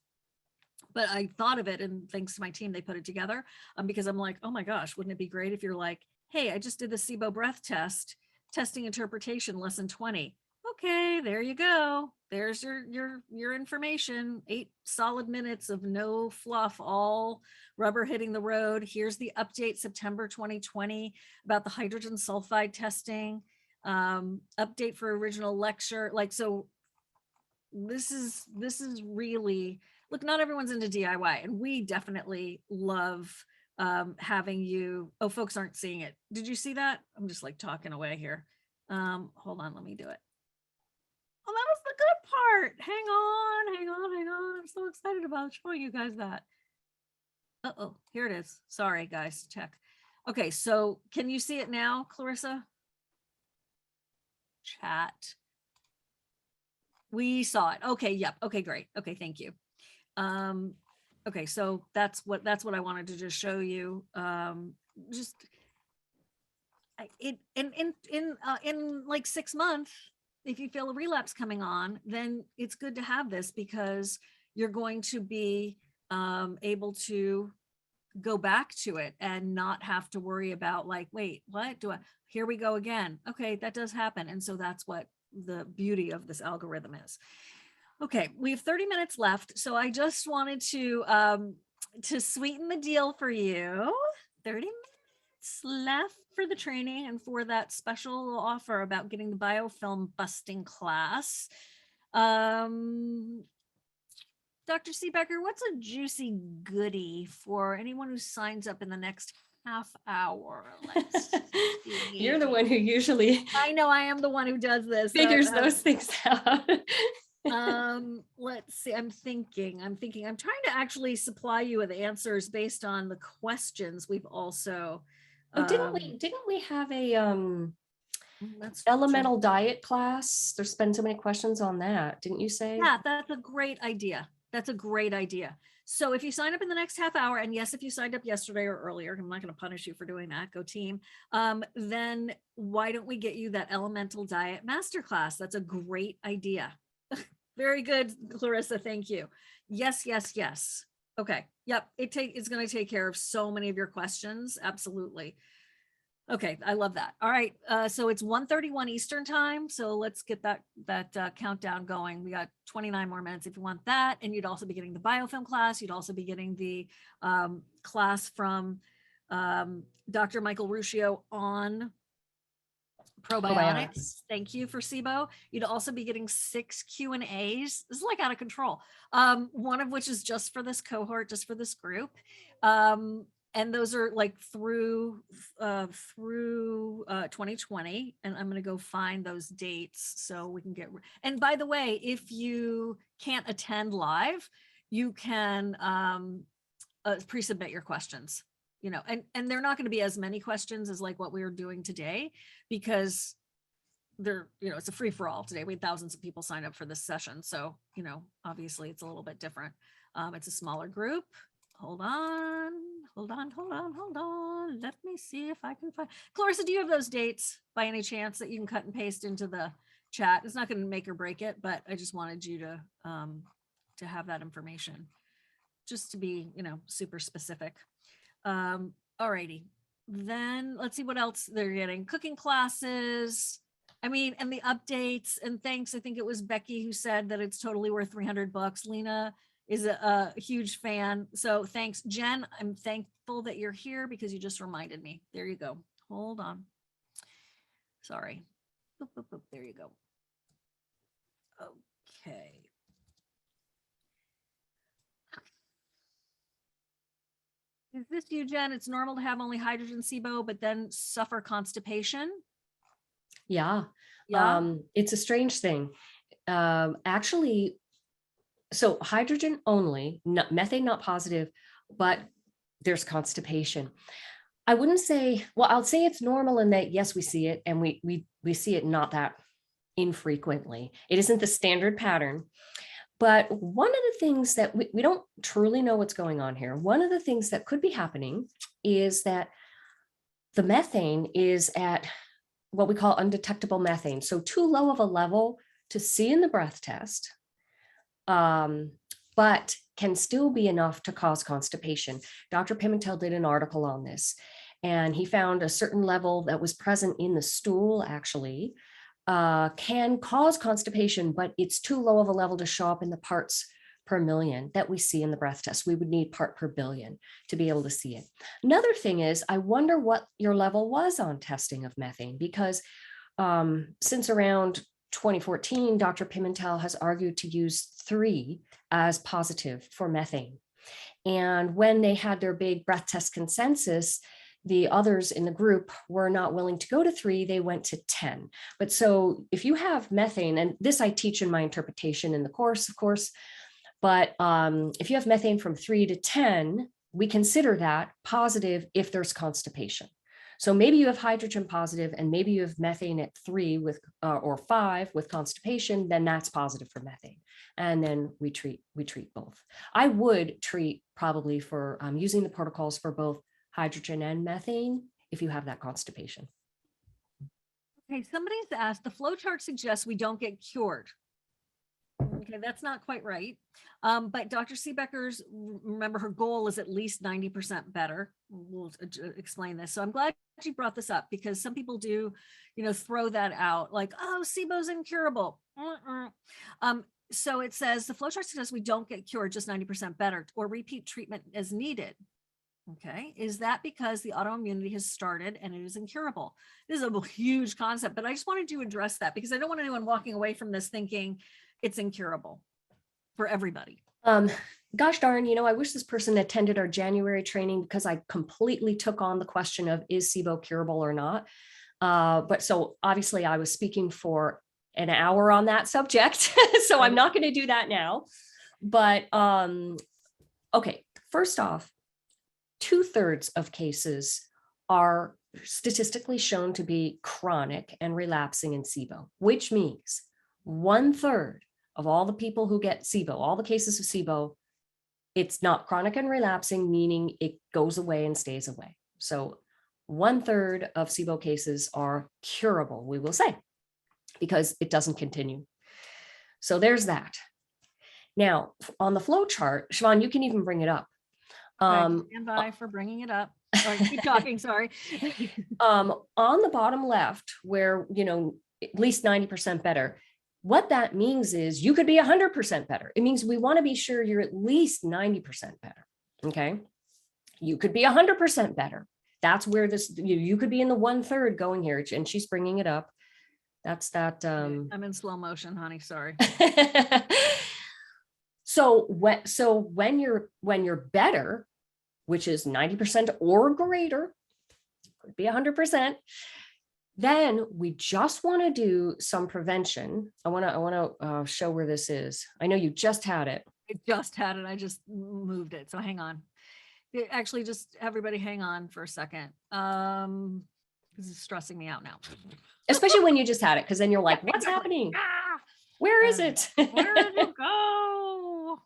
But I thought of it, and thanks to my team, they put it together because I'm like, oh my gosh, wouldn't it be great if you're like, hey, I just did the SIBO breath test, testing interpretation, lesson 20. Okay, there you go. There's your information. 8 solid minutes of no fluff, all rubber hitting the road. Here's the update, September 2020, about the hydrogen sulfide testing. Update for original lecture. Like, so this is really, look, not everyone's into DIY, and we definitely love having you. Oh, folks aren't seeing it. Did you see that? I'm just like talking away here. Hold on, let me do it. Oh, that was the good part. Hang on. I'm so excited about showing you guys that. Uh-oh, here it is. Sorry, guys, tech. Okay, so can you see it now, Clarissa? Chat. We saw it. Okay, yep. Okay, great. Okay, thank you. Okay, so that's what I wanted to just show you. Just in like 6 months, if you feel a relapse coming on, then it's good to have this because you're going to be able to go back to it and not have to worry about like, wait, what do I, here we go again. Okay, that does happen. And so that's what the beauty of this algorithm is. Okay, we have 30 minutes left. So I just wanted to sweeten the deal for you. 30 minutes left for the training and for that special offer about getting the biofilm busting class. Dr. Siebecker, what's a juicy goodie for anyone who signs up in the next half hour? Let's You're the one who usually I know I am the one who does this. figures those things out. Let's see. I'm trying to actually supply you with answers based on the questions we've also didn't we have a that's elemental diet class? There's been so many questions on that, didn't you say? Yeah, that's a great idea. That's a great idea. So if you sign up in the next half hour, and yes, if you signed up yesterday or earlier, I'm not going to punish you for doing that, go team, then why don't we get you that elemental diet masterclass? That's a great idea. Very good, Clarissa, thank you. Yes. Okay, yep, it's going to take care of so many of your questions, absolutely. Okay, I love that. All right, so it's 1:31 Eastern time. So let's get that countdown going. We got 29 more minutes if you want that. And you'd also be getting the biofilm class. You'd also be getting the class from Dr. Michael Ruscio on probiotics. Thank you for SIBO. You'd also be getting 6 Q&As. This is like out of control. One of which is just for this cohort, just for this group. And those are like through 2020, and I'm going to go find those dates so we can get. And by the way, if you can't attend live, you can pre-submit your questions. You know, and they're not going to be as many questions as like what we were doing today, because they're, you know, it's a free for all today. We had thousands of people sign up for this session, so you know, obviously it's a little bit different. It's a smaller group. Hold on. Let me see if I can find. Clarissa, do you have those dates by any chance that you can cut and paste into the chat? It's not going to make or break it, but I just wanted you to have that information, just to be, you know, super specific. All righty. Then let's see what else they're getting. Cooking classes. I mean, and the updates and thanks. I think it was Becky who said that it's totally worth $300. Lena is a huge fan. So thanks, Jen. I'm thankful that you're here because you just reminded me. There you go. Hold on. Sorry. Boop, boop, boop. There you go. Okay. Is this you, Jen? It's normal to have only hydrogen SIBO, but then suffer constipation. Yeah. Yeah. It's a strange thing. Actually, so hydrogen only, methane not positive, but there's constipation. I wouldn't say, well, I'll say it's normal in that, yes, we see it, and we see it not that infrequently. It isn't the standard pattern. But one of the things that we don't truly know what's going on here, one of the things that could be happening is that the methane is at what we call undetectable methane. So too low of a level to see in the breath test, but can still be enough to cause constipation. Dr. Pimentel did an article on this, and he found a certain level that was present in the stool actually can cause constipation, but it's too low of a level to show up in the parts per million that we see in the breath test. We would need part per billion to be able to see it. Another thing is, I wonder what your level was on testing of methane, because since around 2014, Dr. Pimentel has argued to use 3 as positive for methane. And when they had their big breath test consensus, the others in the group were not willing to go to 3, they went to 10. But so if you have methane, and this I teach in my interpretation in the course, of course, but if you have methane from 3 to 10, we consider that positive if there's constipation. So maybe you have hydrogen positive and maybe you have methane at 3 with or 5 with constipation, then that's positive for methane. And then we treat both. I would treat probably for using the protocols for both hydrogen and methane if you have that constipation. Okay, somebody's asked, the flow chart suggests we don't get cured. Okay, that's not quite right. But Dr. Siebecker's, remember, her goal is at least 90% better. We'll explain this. So I'm glad you brought this up, because some people do, throw that out like, oh, SIBO's incurable. So it says the flow chart suggests we don't get cured, just 90% better, or repeat treatment as needed. Okay, is that because the autoimmunity has started and it is incurable? This is a huge concept, but I just wanted to address that because I don't want anyone walking away from this thinking it's incurable for everybody. Gosh darn, I wish this person attended our January training, because I completely took on the question of, is SIBO curable or not? But so obviously I was speaking for an hour on that subject, so I'm not going to do that now. But okay, first off, 2/3 of cases are statistically shown to be chronic and relapsing in SIBO, which means 1/3 of all the people who get SIBO, all the cases of SIBO, it's not chronic and relapsing, meaning it goes away and stays away. So 1/3 of SIBO cases are curable, we will say, because it doesn't continue. So there's that. Now, on the flow chart, Shivan, you can even bring it up. Stand by for bringing it up. Or keep talking, sorry. On the bottom left, where, at least 90% better, what that means is you could be 100% better. It means we want to be sure you're at least 90% better. Okay. You could be 100% better. That's where this, you could be in the 1/3 going here, and she's bringing it up. That's that. I'm in slow motion, honey. Sorry. So when you're better, which is 90% or greater, could be 100%, then we just want to do some prevention. I want to show where this is. I know you just had it. I just had it. I just moved it. So hang on. Actually, just everybody hang on for a second. This is stressing me out now. Especially when you just had it, because then you're like, what's happening? Where is it? Where did you go?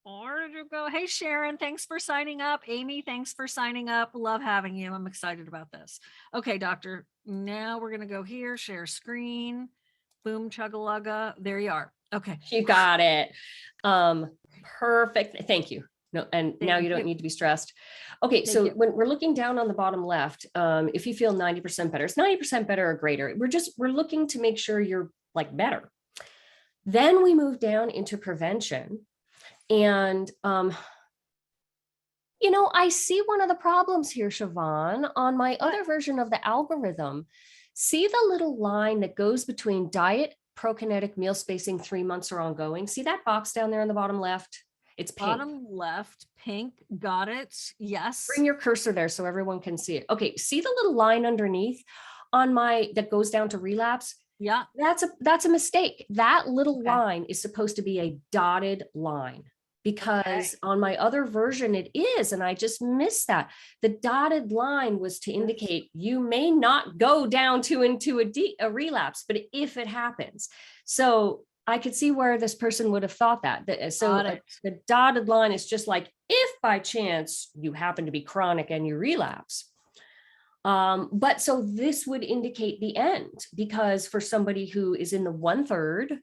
Where did you go? Hey, Sharon, thanks for signing up. Amy, thanks for signing up. Love having you. I'm excited about this. Okay, doctor, now we're going to go here, share screen, boom, chugga-lugga. There you are. Okay. You got it. Perfect. Thank you. No, and now you don't need to be stressed. Okay, so when we're looking down on the bottom left, if you feel 90% better, it's 90% better or greater. We're looking to make sure you're like better. Then we move down into prevention. And, I see one of the problems here, Shivan, on my other version of the algorithm. See the little line that goes between diet, prokinetic, meal spacing, 3 months or ongoing? See that box down there on the bottom left? It's pink. Bottom left, pink. Got it. Yes. Bring your cursor there so everyone can see it. Okay, see the little line underneath on my that goes down to relapse? Yeah. That's a mistake. That little Okay. line is supposed to be a dotted line, because Okay. on my other version it is, and I just missed that. The dotted line was to indicate you may not go down into a relapse, but if it happens. So I could see where this person would have thought that. Got it. The dotted line is just like, if by chance you happen to be chronic and you relapse. But so this would indicate the end, because for somebody who is in the 1/3,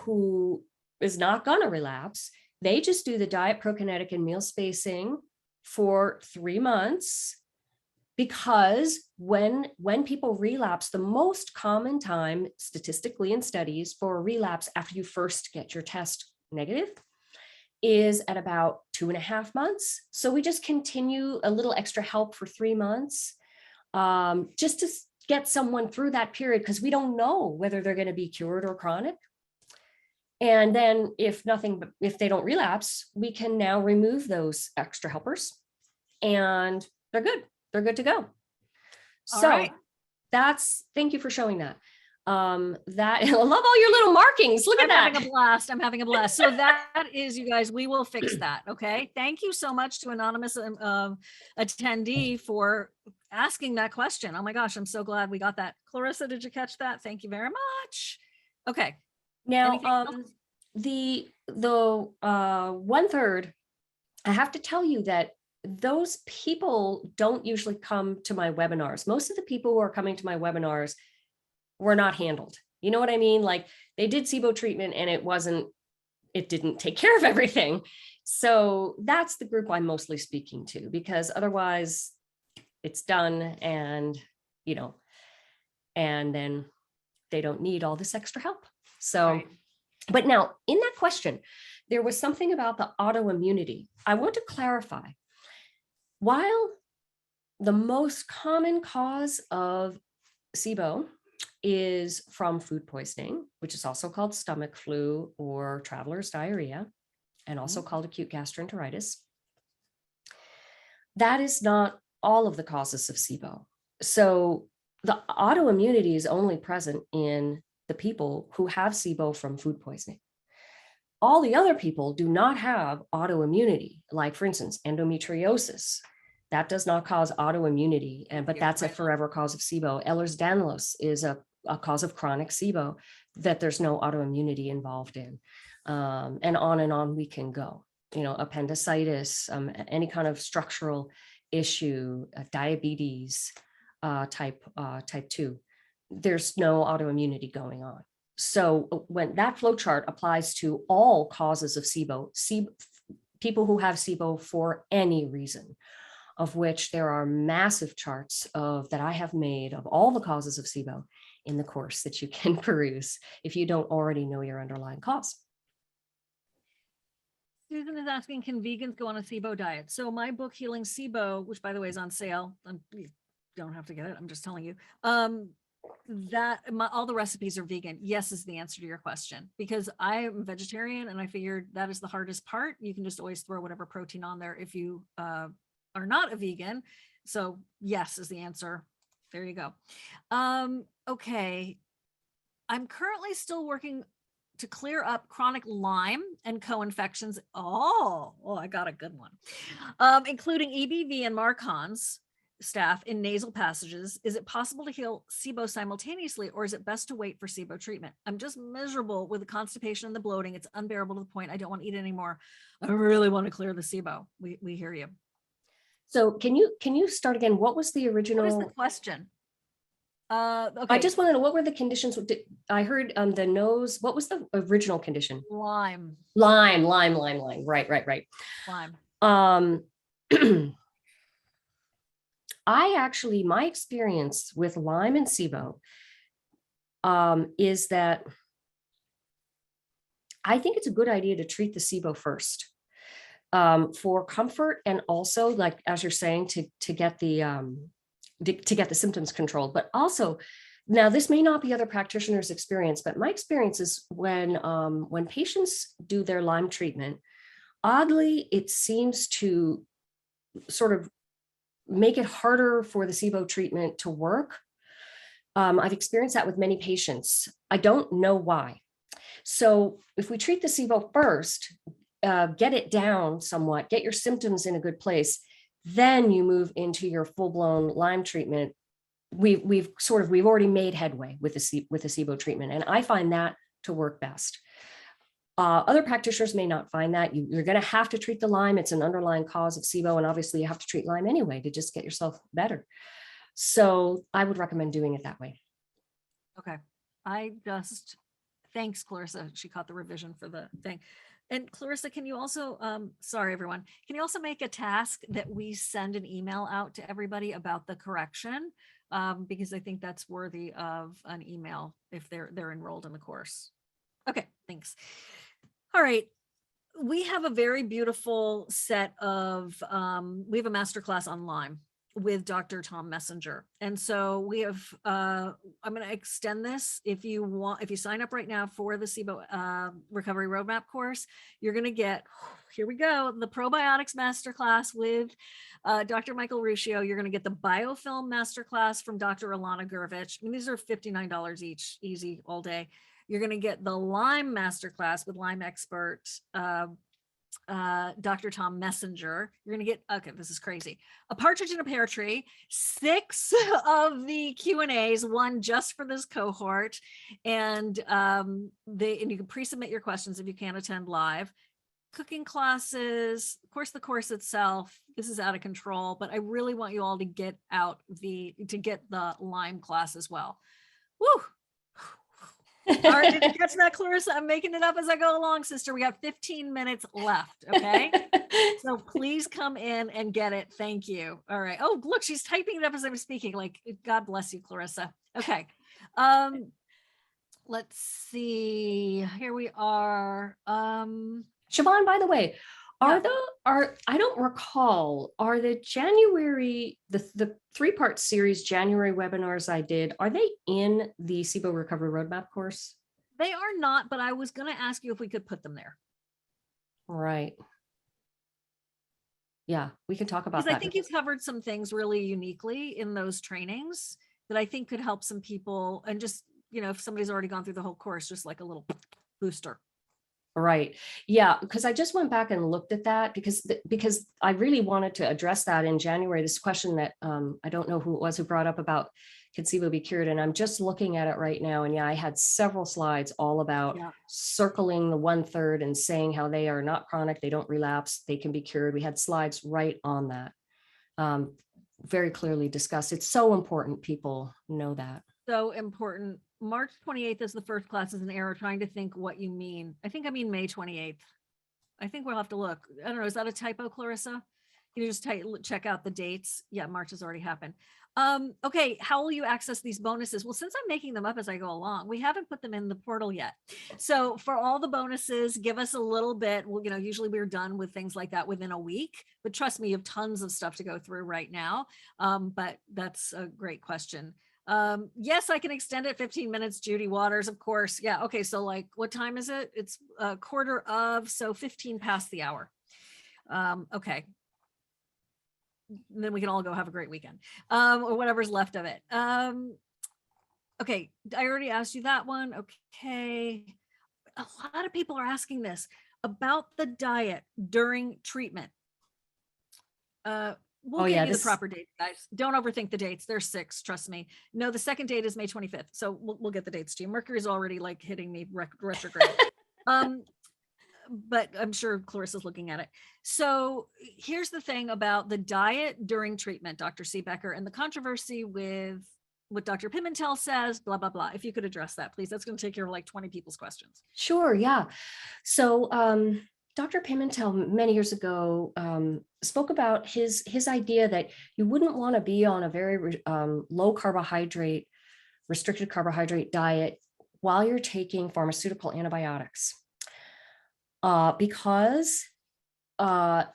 who is not going to relapse, they just do the diet, prokinetic, and meal spacing for 3 months. Because when people relapse, the most common time statistically in studies for a relapse after you first get your test negative is at about 2.5 months. So we just continue a little extra help for 3 months, just to get someone through that period, because we don't know whether they're going to be cured or chronic. And then if they don't relapse, we can now remove those extra helpers and they're good. They're good to go. So right. thank you for showing that. That I love all your little markings. Look at that. I'm having a blast. I'm having a blast. So that is, you guys, we will fix that. Okay. Thank you so much to anonymous attendee for asking that question. Oh my gosh, I'm so glad we got that. Clarissa, did you catch that? Thank you very much. Okay. Now, Anything else? the 1/3, I have to tell you that those people don't usually come to my webinars. Most of the people who are coming to my webinars were not handled. You know what I mean? Like, they did SIBO treatment and it didn't take care of everything. So that's the group I'm mostly speaking to, because otherwise it's done, and, and then they don't need all this extra help. So, Right. But now in that question, there was something about the autoimmunity. I want to clarify. While the most common cause of SIBO is from food poisoning, which is also called stomach flu or traveler's diarrhea, and also called acute gastroenteritis, that is not all of the causes of SIBO. So the autoimmunity is only present in the people who have SIBO from food poisoning. All the other people do not have autoimmunity, like, for instance, endometriosis. That does not cause autoimmunity, but that's a forever cause of SIBO. Ehlers-Danlos is a cause of chronic SIBO that there's no autoimmunity involved in. And on we can go. Appendicitis, any kind of structural issue, diabetes, type 2. There's no autoimmunity going on. So when that flow chart applies to all causes of SIBO, people who have SIBO for any reason, of which there are massive charts that I have made of all the causes of SIBO in the course that you can peruse if you don't already know your underlying cause. Susan is asking, can vegans go on a SIBO diet? So my book, Healing SIBO, which by the way is on sale, you don't have to get it, I'm just telling you, all the recipes are vegan. Yes is the answer to your question, because I'm vegetarian and I figured that is the hardest part. You can just always throw whatever protein on there if you are not a vegan. So yes is the answer. There you go. Okay. I'm currently still working to clear up chronic Lyme and co-infections. Oh, I got a good one. Including EBV and Marcon's staph in nasal passages. Is it possible to heal SIBO simultaneously, or is it best to wait for SIBO treatment? I'm just miserable with the constipation and the bloating. It's unbearable to the point I don't want to eat anymore. I really want to clear the SIBO. We hear you. So can you start again? What was the original? What is the question? Okay. I just want to know, what were the conditions? I heard the nose. What was the original condition? Lyme. Lyme. Right. Lyme. My experience with Lyme and SIBO is that I think it's a good idea to treat the SIBO first for comfort, and also, like, as you're saying, to get the to get the symptoms controlled. But also, now this may not be other practitioners' experience, but my experience is when patients do their Lyme treatment, oddly, it seems to sort of make it harder for the SIBO treatment to work. I've experienced that with many patients. I don't know why. So if we treat the SIBO first, get it down somewhat, get your symptoms in a good place, then you move into your full-blown Lyme treatment. We've already made headway with the SIBO treatment, and I find that to work best. Other practitioners may not find that. You're going to have to treat the Lyme. It's an underlying cause of SIBO, and obviously you have to treat Lyme anyway to just get yourself better. So I would recommend doing it that way. Okay. Thanks, Clarissa. She caught the revision for the thing. And Clarissa, can you also, sorry, everyone, can you also make a task that we send an email out to everybody about the correction? Because I think that's worthy of an email if they're enrolled in the course. Okay, thanks. All right. We have a very beautiful set of, we have a masterclass on Lyme with Dr. Tom Messenger. And so we have, I'm going to extend this. If you sign up right now for the SIBO Recovery Roadmap course, you're going to get, here we go, the Probiotics Masterclass with Dr. Michael Ruscio. You're going to get the Biofilm Masterclass from Dr. Alana Gurvich. I mean, these are $59 each, easy all day. You're going to get the Lyme Masterclass with Lyme expert Dr. Tom Messenger. You're going to get, okay, this is crazy. A Partridge in a Pear Tree, 6 of the Q&As, one just for this cohort. And and you can pre-submit your questions if you can't attend live. Cooking classes, of course, the course itself, this is out of control, but I really want you all to get the Lyme class as well. Woo! All right, did you catch that, Clarissa? I'm making it up as I go along, sister. We got 15 minutes left, okay? So please come in and get it. Thank you. All right. Oh, look, she's typing it up as I'm speaking. Like, God bless you, Clarissa. Okay. Let's see. Here we are. Shivan, by the way, I don't recall, are the January, the 3-part series January webinars I did, are they in the SIBO Recovery Roadmap course? They are not, but I was going to ask you if we could put them there. Right. Yeah, we can talk about that. Because I think you've covered some things really uniquely in those trainings that I think could help some people. And just, if somebody's already gone through the whole course, just like a little booster. Right. Yeah, because I just went back and looked at that because I really wanted to address that in January, this question that I don't know who it was who brought up about can SIBO be cured? And I'm just looking at it right now. And yeah, I had several slides all about circling the 1/3 and saying how they are not chronic, they don't relapse, they can be cured. We had slides right on that. Very clearly discussed. It's so important people know that. So important. March 28th is the first class, is an error, trying to think what you mean. I think I mean May 28th. I think we'll have to look. I don't know. Is that a typo, Clarissa? Can you just check out the dates? Yeah, March has already happened. Okay, how will you access these bonuses? Well, since I'm making them up as I go along, we haven't put them in the portal yet. So for all the bonuses, give us a little bit. Well, usually we're done with things like that within a week, but trust me, you have tons of stuff to go through right now. But that's a great question. Yes, I can extend it 15 minutes, Judy Waters, of course. Yeah. Okay. So like, what time is it? It's a 1/4 so 15 past the hour. Okay. Then we can all go have a great weekend, or whatever's left of it. Okay. I already asked you that one. Okay. A lot of people are asking this about the diet during treatment. We'll give you the proper dates, guys. Don't overthink the dates. There's 6, trust me. No, the second date is May 25th. So we'll get the dates to you. Mercury's already like hitting me retrograde. But I'm sure Clarissa's looking at it. So here's the thing about the diet during treatment, Dr. Siebecker, and the controversy with what Dr. Pimentel says, blah, blah, blah. If you could address that, please. That's going to take care of like 20 people's questions. Sure. Yeah. So, Dr. Pimentel many years ago spoke about his idea that you wouldn't want to be on a very low carbohydrate, restricted carbohydrate diet while you're taking pharmaceutical antibiotics because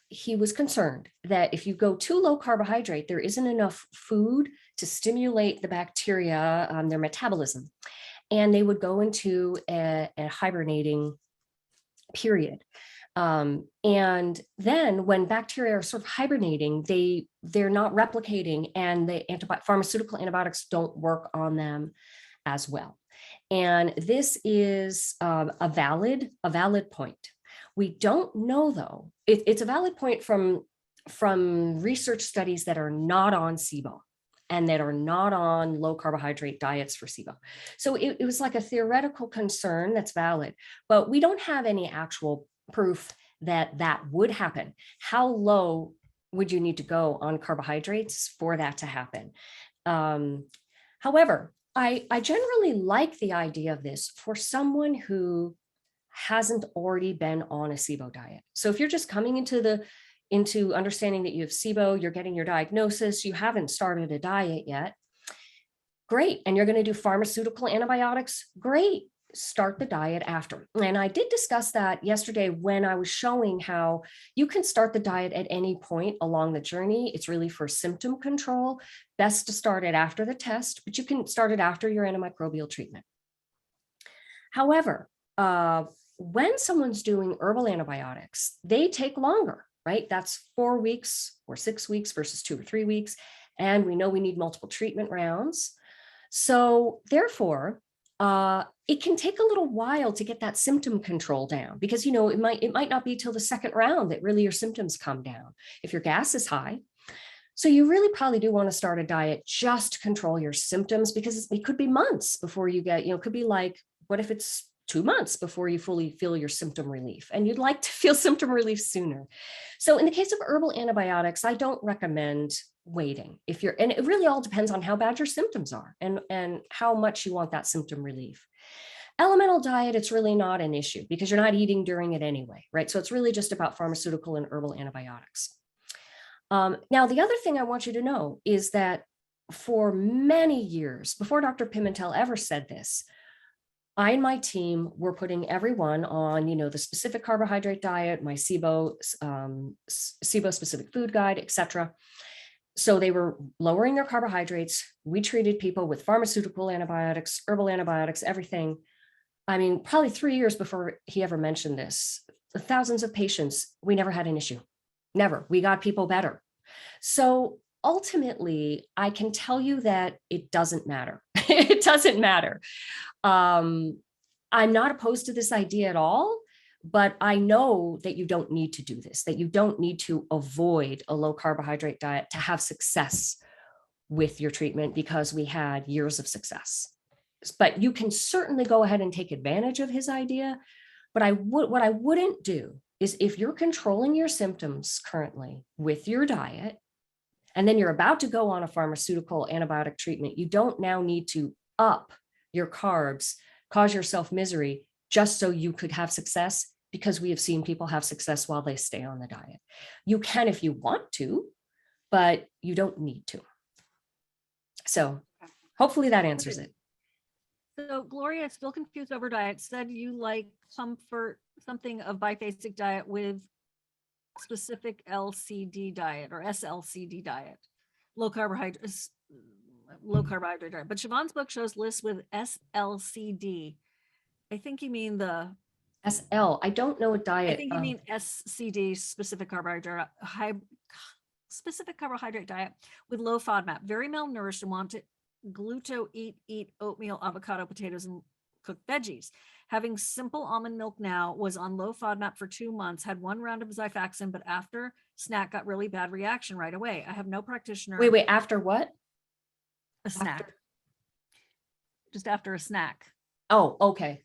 he was concerned that if you go too low carbohydrate, there isn't enough food to stimulate the bacteria, their metabolism, and they would go into a hibernating period. And then when bacteria are sort of hibernating, they're not replicating, and the pharmaceutical antibiotics don't work on them as well. And this is a valid point. We don't know, though. It's a valid point from research studies that are not on SIBO and that are not on low carbohydrate diets for SIBO. So it was like a theoretical concern that's valid, but we don't have any actual proof that that would happen. How low would you need to go on carbohydrates for that to happen? However, I generally like the idea of this for someone who hasn't already been on a SIBO diet. So if you're just coming into understanding that you have SIBO, you're getting your diagnosis, you haven't started a diet yet, great. And you're going to do pharmaceutical antibiotics, great. Start the diet after. And I did discuss that yesterday when I was showing how you can start the diet at any point along the journey. It's really for symptom control. Best to start it after the test, but you can start it after your antimicrobial treatment. However, when someone's doing herbal antibiotics, they take longer, right? That's 4 weeks or 6 weeks versus 2 or 3 weeks. And we know we need multiple treatment rounds. So therefore, it can take a little while to get that symptom control down, because it might not be till the second round that really your symptoms come down if your gas is high. So you really probably do want to start a diet just to control your symptoms, because it could be months before you get, it could be like, what if it's 2 months before you fully feel your symptom relief, and you'd like to feel symptom relief sooner. So in the case of herbal antibiotics, I don't recommend waiting and it really all depends on how bad your symptoms are and how much you want that symptom relief. Elemental diet, it's really not an issue because you're not eating during it anyway, right? So it's really just about pharmaceutical and herbal antibiotics. Now, the other thing I want you to know is that for many years, before Dr. Pimentel ever said this, I and my team were putting everyone on, the specific carbohydrate diet, my SIBO specific food guide, etc. So they were lowering their carbohydrates. We treated people with pharmaceutical antibiotics, herbal antibiotics, everything. I mean, probably 3 years before he ever mentioned this, thousands of patients, we never had an issue. Never. We got people better. So ultimately, I can tell you that it doesn't matter. It doesn't matter. I'm not opposed to this idea at all, but I know that you don't need to do this, that you don't need to avoid a low carbohydrate diet to have success with your treatment, because we had years of success. But you can certainly go ahead and take advantage of his idea. But what I wouldn't do is, if you're controlling your symptoms currently with your diet, and then you're about to go on a pharmaceutical antibiotic treatment, you don't now need to up your carbs, cause yourself misery just so you could have success, because we have seen people have success while they stay on the diet. You can if you want to, but you don't need to. So hopefully that answers it. So Gloria, still confused over diet, said you like something of biphasic diet with specific LCD diet or SLCD diet, low carbohydrate diet. But Shivan's book shows lists with SLCD. I think you mean the SL. I don't know a diet. I think you mean SCD, specific carbohydrate diet with low FODMAP. Very malnourished and want to eat oatmeal, avocado, potatoes, and cooked veggies. Having simple almond milk now, was on low FODMAP for 2 months, had 1 round of Xifaxan, but after snack got really bad reaction right away. I have no practitioner. Wait, after what? A snack. Just after a snack. Oh, okay.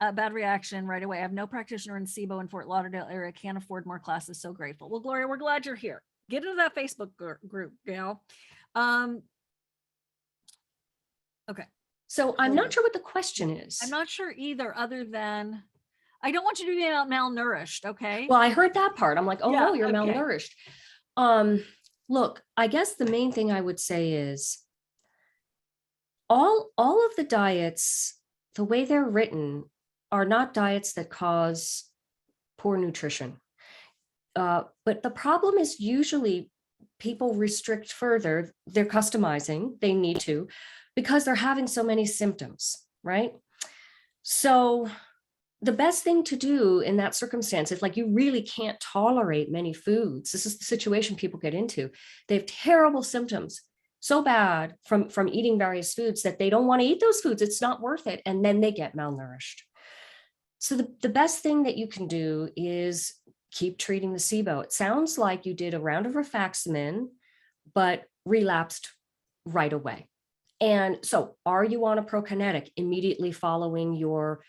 Bad reaction right away. I have no practitioner in SIBO in Fort Lauderdale area. Can't afford more classes. So grateful. Well, Gloria, we're glad you're here. Get into that Facebook group, gal. Okay. So I'm not sure what the question is. I'm not sure either, other than I don't want you to be malnourished. Okay. Well, I heard that part. I'm like, oh Yeah, no, you're okay. malnourished. Look, I guess the main thing I would say is all of the diets, the way they're written, are not diets that cause poor nutrition. But the problem is usually people restrict further. They're customizing, they need to, because they're having so many symptoms, right? So the best thing to do in that circumstance, if like you really can't tolerate many foods, this is the situation people get into. They have terrible symptoms, so bad from eating various foods that they don't want to eat those foods. It's not worth it. And then they get malnourished. So the best thing that you can do is keep treating the SIBO. It sounds like you did a round of rifaximin, but relapsed right away. And so are you on a prokinetic immediately following your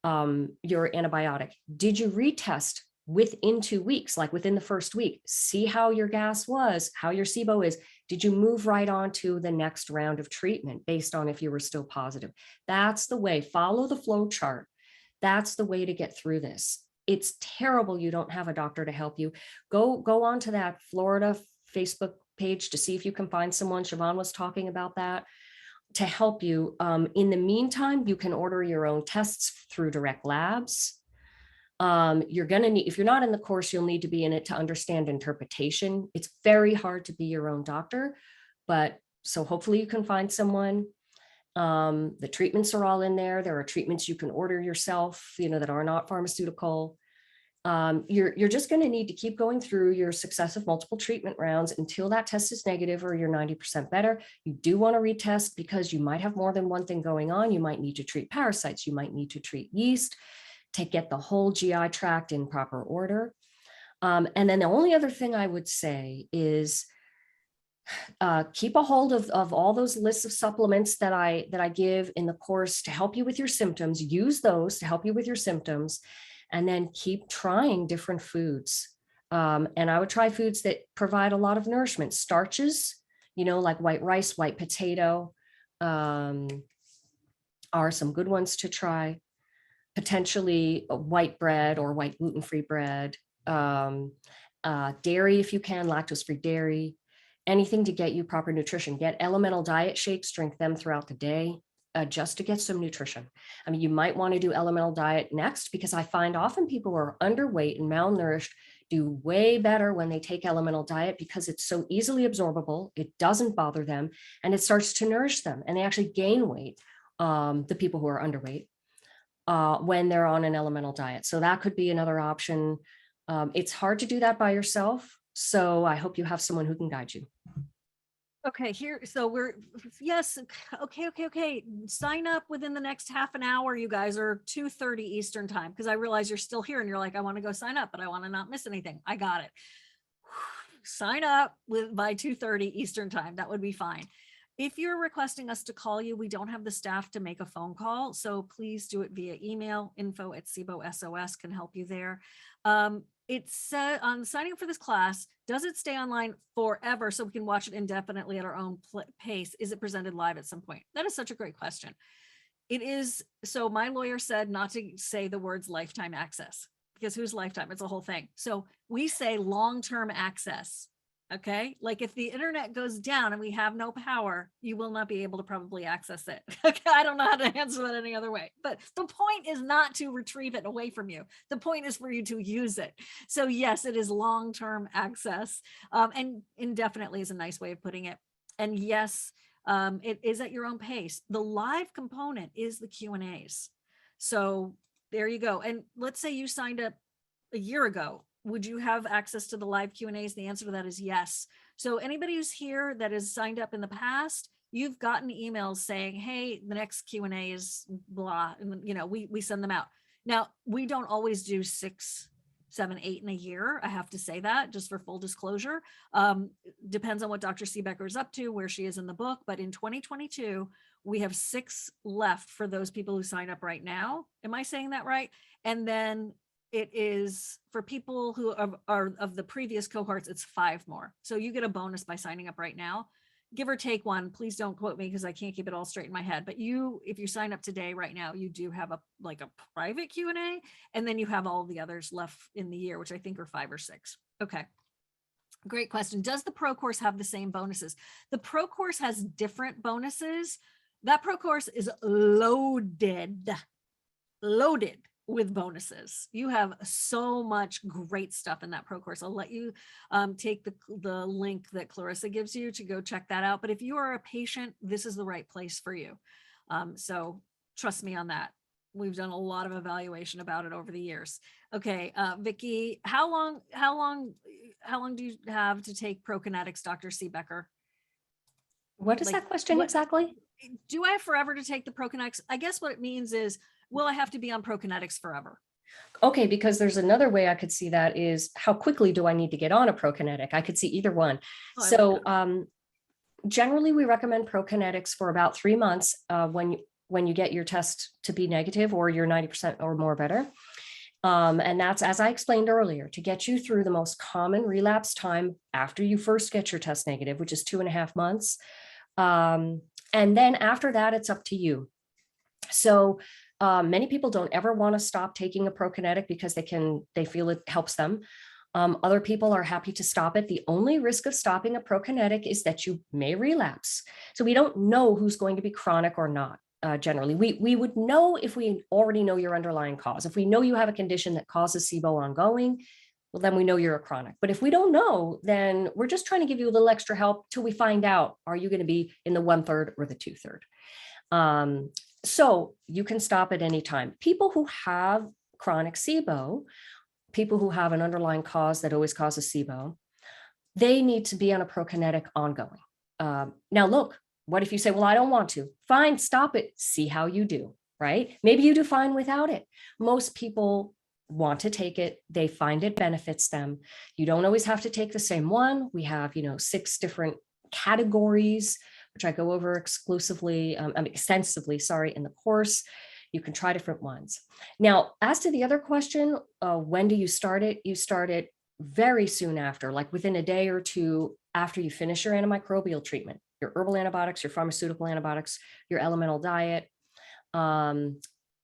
antibiotic? Did you retest within 2 weeks, like within the first week, see how your gas was, how your SIBO is? Did you move right on to the next round of treatment based on if you were still positive? That's the way. Follow the flow chart. That's the way to get through this. It's terrible you don't have a doctor to help you. Go on to that Florida Facebook page to see if you can find someone. Shivan was talking about that to help you. In the meantime, you can order your own tests through direct labs. You're going to need, if you're not in the course, you'll need to be in it to understand interpretation. It's very hard to be your own doctor, but so hopefully you can find someone. The treatments are all in there. There are treatments you can order yourself, that are not pharmaceutical. You're just going to need to keep going through your successive multiple treatment rounds until that test is negative or you're 90% better. You do want to retest because you might have more than one thing going on. You might need to treat parasites. You might need to treat yeast to get the whole GI tract in proper order. And then the only other thing I would say is keep a hold of all those lists of supplements that I give in the course to help you with your symptoms. Use those to help you with your symptoms, and then keep trying different foods. And I would try foods that provide a lot of nourishment. Starches, like white rice, white potato, are some good ones to try. Potentially white bread or white gluten-free bread. Dairy, if you can, lactose-free dairy. Anything to get you proper nutrition. Get elemental diet shakes, drink them throughout the day, just to get some nutrition. I mean, you might want to do elemental diet next, because I find often people who are underweight and malnourished do way better when they take elemental diet, because it's so easily absorbable, it doesn't bother them, and it starts to nourish them, and they actually gain weight, the people who are underweight, when they're on an elemental diet. So that could be another option. It's hard to do that by yourself, so I hope you have someone who can guide you. Okay, so yes, okay. Sign up within the next half an hour, you guys, are 2:30 Eastern time, because I realize you're still here and you're like, I want to go sign up, but I want to not miss anything. I got it. Sign up by 2:30 Eastern time. That would be fine. If you're requesting us to call you, we don't have the staff to make a phone call, so please do it via email. info@SIBO.SOS can help you there. It said on signing up for this class, does it stay online forever so we can watch it indefinitely at our own pace? Is it presented live at some point? That is such a great question. It is. So my lawyer said not to say the words lifetime access, because who's lifetime? It's a whole thing. So we say long-term access. Okay. Like if the internet goes down and we have no power, you will not be able to probably access it. Okay. I don't know how to answer that any other way, but the point is not to retrieve it away from you. The point is for you to use it. So yes, it is long-term access, and indefinitely is a nice way of putting it. And yes, it is at your own pace. The live component is the Q&As. So there you go. And let's say you signed up a year ago. Would you have access to the live Q&As? The answer to that is yes. So anybody who's here that has signed up in the past, you've gotten emails saying, hey, the next Q&A is blah. And we send them out. Now, we don't always do 6, 7, 8 in a year. I have to say that just for full disclosure. Depends on what Dr. Siebecker is up to, where she is in the book. But in 2022, we have 6 left for those people who sign up right now. Am I saying that right? And then it is for people who are of the previous cohorts, it's 5 more. So you get a bonus by signing up right now, give or take one. Please don't quote me because I can't keep it all straight in my head. But if you sign up today, right now, you do have a private Q&A, and then you have all the others left in the year, which I think are 5 or 6. Okay. Great question. Does the pro course have the same bonuses? The pro course has different bonuses. That pro course is loaded. with bonuses. You have so much great stuff in that pro course. I'll let you take the link that Clarissa gives you to go check that out. But if you are a patient, this is the right place for you. So trust me on that. We've done a lot of evaluation about it over the years. Okay, Vicki, how long do you have to take Prokinetics, Dr. Siebecker? What is Like, that question what exactly? do I have forever to take the Prokinetics? I guess what it means is, will I have to be on Prokinetics forever? Okay, because there's another way I could see that is how quickly do I need to get on a prokinetic? I could see either one. Oh, I like So that. generally we recommend prokinetics for about 3 months when you get your test to be negative or you're 90% or more better. And that's, as I explained earlier, to get you through the most common relapse time after you first get your test negative, which is 2.5 months. And then after that, it's up to you. So many people don't ever want to stop taking a prokinetic because they feel it helps them. Other people are happy to stop it. The only risk of stopping a prokinetic is that you may relapse. So we don't know who's going to be chronic or not. Generally, we would know if we already know your underlying cause. If we know you have a condition that causes SIBO ongoing, well, then we know you're a chronic. But if we don't know, then we're just trying to give you a little extra help till we find out, are you going to be in the 1/3 or the 2/3? So you can stop at any time. People who have chronic SIBO, people who have an underlying cause that always causes SIBO, they need to be on a prokinetic ongoing. Now, look, what if you say, well, I don't want to? Fine, stop it. See how you do, right? Maybe you do fine without it. Most people want to take it. They find it benefits them. You don't always have to take the same one. We have, 6 different categories, which I go over extensively, in the course. You can try different ones. Now, as to the other question, when do you start it? You start it very soon after, like within a day or two after you finish your antimicrobial treatment, your herbal antibiotics, your pharmaceutical antibiotics, your elemental diet. And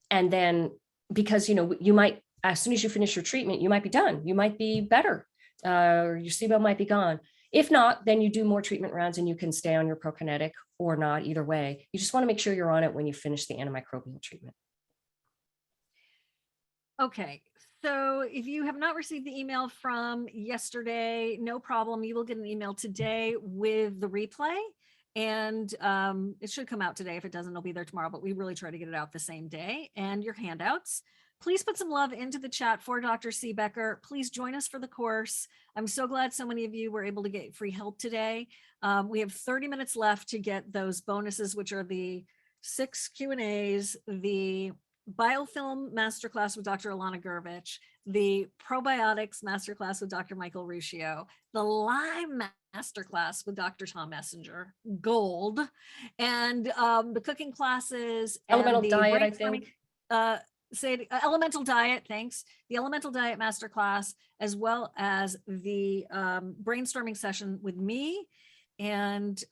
then because, you might, as soon as you finish your treatment, you might be done. You might be better. Your SIBO might be gone. If not, then you do more treatment rounds and you can stay on your prokinetic or not, either way. You just want to make sure you're on it when you finish the antimicrobial treatment. Okay, so if you have not received the email from yesterday, no problem. You will get an email today with the replay, and it should come out today. If it doesn't, it'll be there tomorrow, but we really try to get it out the same day. And your handouts. Please put some love into the chat for Dr. Siebecker. Please join us for the course. I'm so glad so many of you were able to get free help today. We have 30 minutes left to get those bonuses, which are the 6 Q&As, the biofilm masterclass with Dr. Alana Gurvich, the probiotics masterclass with Dr. Michael Ruscio, the Lyme masterclass with Dr. Tom Messenger, gold, and the cooking classes and Elemental the diet, I think. Elemental diet, thanks. The elemental diet masterclass, as well as the brainstorming session with me. And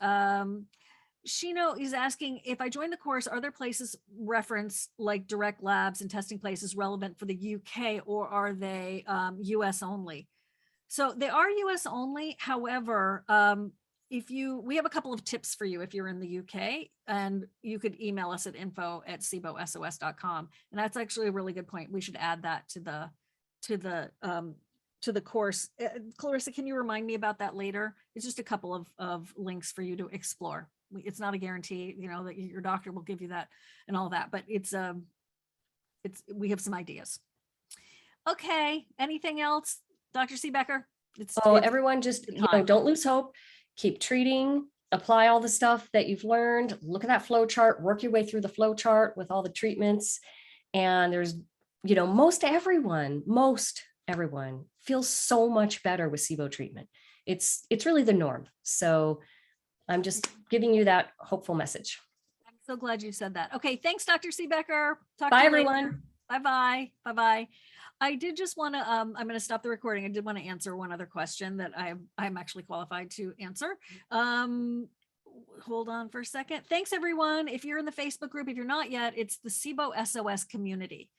Shino is asking, if I join the course, are there places reference like direct labs and testing places relevant for the UK, or are they US only? So they are US only. However, we have a couple of tips for you if you're in the UK, and you could email us at info@sibosos.com. And that's actually a really good point. We should add that to the course. Clarissa, can you remind me about that later? It's just a couple of links for you to explore. It's not a guarantee, that your doctor will give you that and all that, but we have some ideas. Okay. Anything else, Dr. Siebecker? Everyone just, don't lose hope. Keep treating, apply all the stuff that you've learned, look at that flow chart, work your way through the flow chart with all the treatments. And there's, most everyone feels so much better with SIBO treatment. It's really the norm. So I'm just giving you that hopeful message. I'm so glad you said that. Okay. Thanks, Dr. Siebecker. Talk Bye, to you everyone. later. Bye-bye. Bye-bye. I did just want to, I'm going to stop the recording. I did want to answer one other question that I'm actually qualified to answer. Hold on for a second. Thanks, everyone. If you're in the Facebook group, if you're not yet, it's the SIBO SOS community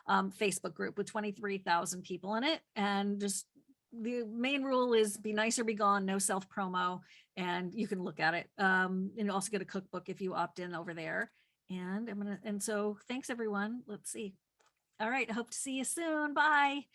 Facebook group with 23,000 people in it. And just the main rule is be nice or be gone, no self promo, and you can look at it. And you also get a cookbook if you opt in over there. And so thanks, everyone. Let's see. All right. Hope to see you soon. Bye.